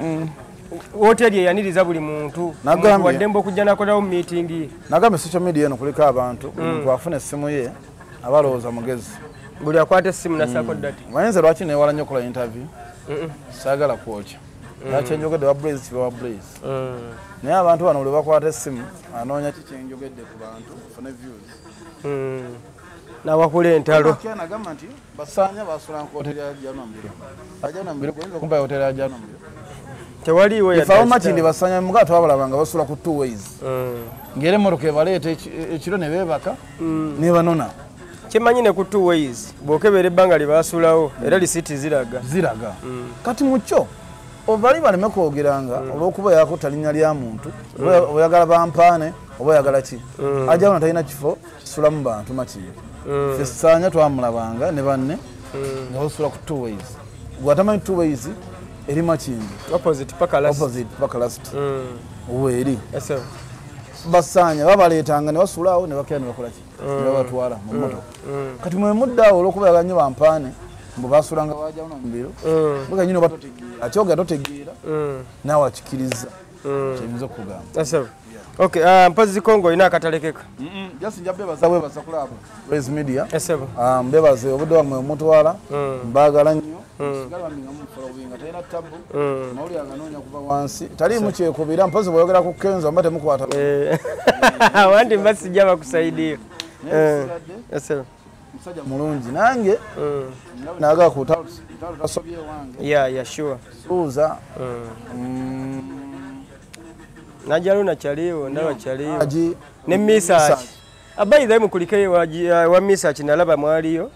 B: wooteeri eyaniriza buli muntu waddemba okujja nakolawo mu miitingi ye.
C: Nagambye social media eno kuliko abantu omuntu afuna essimu ye abalowooza mugezi
B: buli akwata essimu nasaako ddati.
C: Mayinza lwaki neewala nnyo okukola interview saagala kwokya lwaki enjogedde wa Blaze kiba wa Blaze naye abantu bano buli bakwata essimu anoonya ki kyenjogedde ku bantu fune views
B: nawakula entalo.
C: Nagamba nti Basanya basula ku hoteri ya Janambiro Ajanambiro goyinza okumpa hoteri ya Janambiro
B: tewaliiwo
C: efawo makindi Basanya muga twabalabanga basula ku two ways ngere emmotoka ebaleeta ekiro ne beebaka ne banona.
B: Kimanyi ne ku two ways bw'okebera ebbanga lye baasulawo era lisiiti ziraga
C: kati mu kyo obali baleme kwogeranga olw'okuba yakutta linnya lya muntu oba oyagala bampaane oba oyagala ki Ajawuna talina kifo kisulamu bantu makindi ffe Ssaanya twamulabanga ne banne nga basula ku two ways gwatamanyi two ways eri makindi
B: opposite paka
C: last weeri Basanya babaleetanga ne basulawo ne bakira ne bakola ki ne babatwala mu mmotoka kati mwe muddaawo olw'okuba yagala nnyo bampaane mbu basulanga Bajawuna mu biro buga nyino batotegeera akyogera totegeera naawe akikiriza kyeyinza okugamba.
B: Okay, mpozi Kongo ina akatalekeka.
C: Just njabe baza kulabo Blaze Media. Mbebaze obudde wamwe omutwala mbagala nnyo sigala minga mu following atayina tabu mawuli aganoonya kuva wansi tali mu kyekubira mpozi bweyogera ku Kenzo mbate mukwata
B: wandi mbasijja bakusaidia
C: musajja mulungi nange naagala ku tasobye wange
B: sure
C: suuza
B: na Jaaluuna kyaliwo ndaba kyaliwo ne Misaki abayiza mukulike wa Misaki nalaba mwaliyo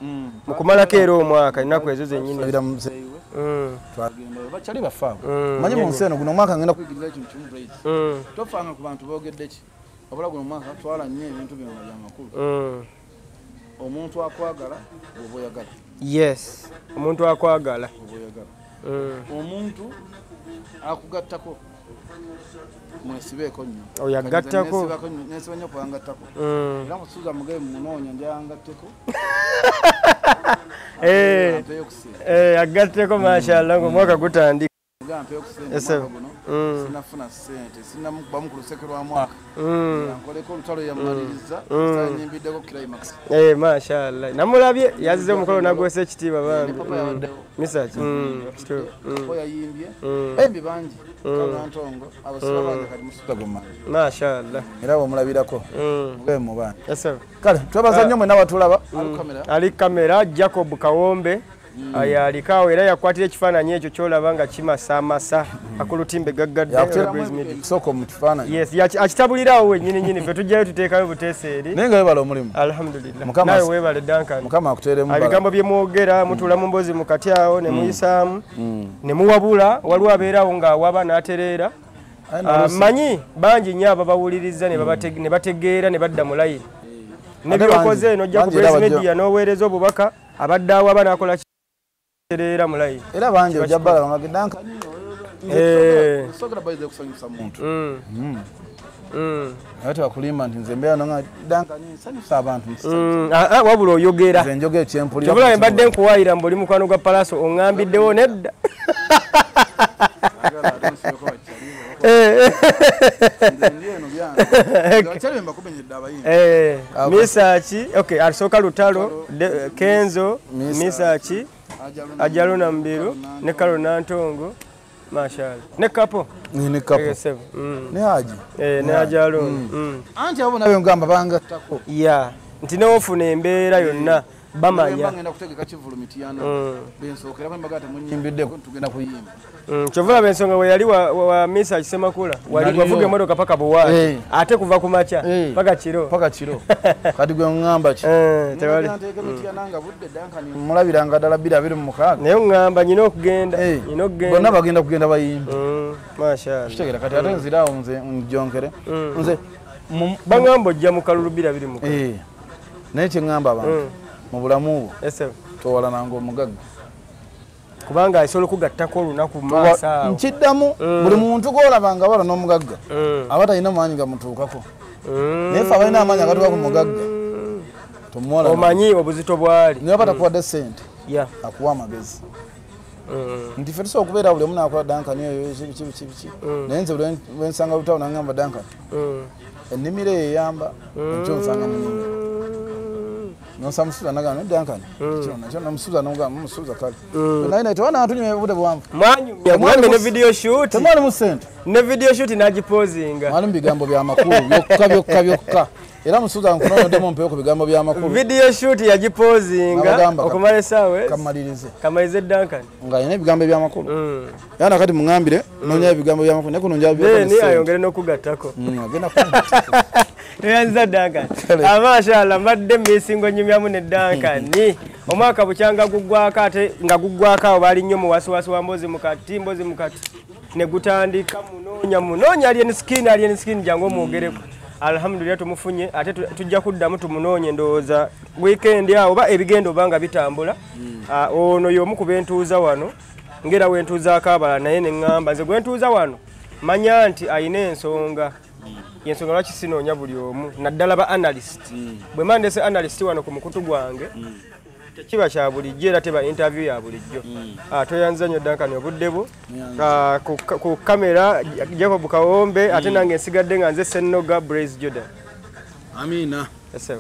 B: mukumalako era omwaka ennaku ezo zennyini
C: twagenda bakyali bafaako manyi mu nsi eno guno omwaka ngenda kuyigiriza ekintu kimu Blaze tofanga ku bantu boogedde ki wabula guno omwaka twala nnyo ebintu bino nga byamakulu omuntu akwagala oba oyagala
B: omuntu akwagala
C: omuntu akugattako mwesibeeko nnyo
B: oyagattako
C: nesiba nnyo kuyangattako era musuuza mugebe munoonya ndyangatteko
B: agatteko mashallah ng'omwaka gutandika
C: sinafuna ssente sinamukubamu ku luseke lwa mwaka nkoleko olutalo yamaliriza nyimbiddeko climax
B: mashallah namulabye yazze omukolo nagwesa ekitiibwa bambi Misaki
C: yayimbye bembi bangi kanantongo abasiba bangi kati musuka goma mashallah era bwomulabirako mugebe mu baana kale twebaza nnyo mwe n'abatulaba
B: ali kamera Jacob Kawombe ayalikaawo era yakwatira ekifaananyi ekyo kyolaba nga kimasamasa akulutimbe gaggadde
C: soko mu kifaananyi
B: akitabulirawo wennyini ffe tujjayo tuteekayo buteeseeri
C: naye nga webala omulimu
B: alhamdulillah nawe weebale Duncan
C: mukama akuteeremu
B: ebigambo bye mwogera mutuula mu mboozi mukati awo ne muyisaamu ne muwabula waliwo abeerawo ng'awaba n'atereera manyi bangi nnyo ababawuliriza ne bategeera ne badda mu layini ne byokoze n'ojja ku Blaze Media n'oweereza obubaka abadde awaba n'akola era mulai
C: era banje ojabala bamagidanka sokera baize kusanyusa muntu ate bakulimba nti nze mbeera nonga danka nsanyusa abantu
B: wabula oyogera
C: nze njogera kyempulira
B: kyobula mbadde nkuwaayira mbuli mukwano gwa Palaso oŋŋambiddewo nedda Misaki alisooka Lutalo Kenzo Misaki Ajaaluuna Mubiru ne Kalona Ntongo mashallah ne kapo
C: ne Haji
B: ne Ajaaluuna
C: anti abo nabe ngamba bangattako
B: nti neofuna embeera yonna bamanya
C: ngenda kutegeka kivulumitiyana bensookera bambaga temunyimbiddeko tugenda kuyimba
B: kyovula bensonga we yali wa Misaki Semakula wali wavuga emmotoka paka buwaati ate kuva ku makya paka kiro kati gwe ngamba ki mulabiranga ddala 226 naye ngamba nyina okugenda bonna bagenda kugenda bayimba mashallah kitegera kati ate nziraawo nze njonkere nze bangamba ojja mu kalulu 226 naye kyeŋŋamba abantu mu bulamu bwo towala nanga omugagga kubanga asobola okugattako olunaku mu maaso awo
C: nkiddamu buli muntu gw'olaba nga wala n'omugagga aba talina maanyi gamutuukako naye ffe abalina amaanyi agatuuka ku mugagga tomuwala
B: omanyi obuzito bwali
C: naye batakuwadde ssente
B: ya
C: akuwa amagezi nti ffe tusobola okubeera buli omu naakola dankani eyo biki naye nze bwensanga lutawo nangamba dankani ennimiro eyo eyamba ekyo nsanga munimiro nosa musuza nagamba dankani nakyo namusuza nogamba musuza kale naye naye tewana atunyumya obudde buwanvu
B: mwanyumya ne video shoot
C: temwali mu ssente
B: ne video shoot nagipozinga
C: mwali mu bigambo byamakulu byokka era musuza nkunonoddemu mpeyo ku bigambo byamakulu
B: video shoot yagipozinga okumala essaawa kamalirize dankani
C: nga alina ebigambo ebyamakulu era nakati muŋambire nonya ebigambo byamakulu naye kuno
B: njani ayongere n'okugattako
C: agenda
B: neyanziza dankani amashallah mbadde misingo nyumyamu ne dankani omwaka bukyanga guggwako ate nga guggwako awo baali nnyo muwasiwasi wa mbozi mukati ne gutandika munoonya alien skin jangu omwogereko alhamdulillah tumufunye ate tujja kuddamu tumunoonye ndowooza weekend awo oba ebigendo obanga bitambula ono y'omu ku bentuuza wano ngera wentuuzaako abala naye ne ŋŋamba nze gwentuuza wano manya nti ayina ensonga yensonga lwaki sinoonya buli omu naddala ba analyst bwe mandese analyst wano ku mukutu gwange tekiba kya bulijjo era teba interview ya bulijjo toyanziza nnyo dankani obudde bwo ku kamera Jacob Kawombe ate nange nsigadde nga nze Sennoga Blaze Jordan
C: amina
B: yes sir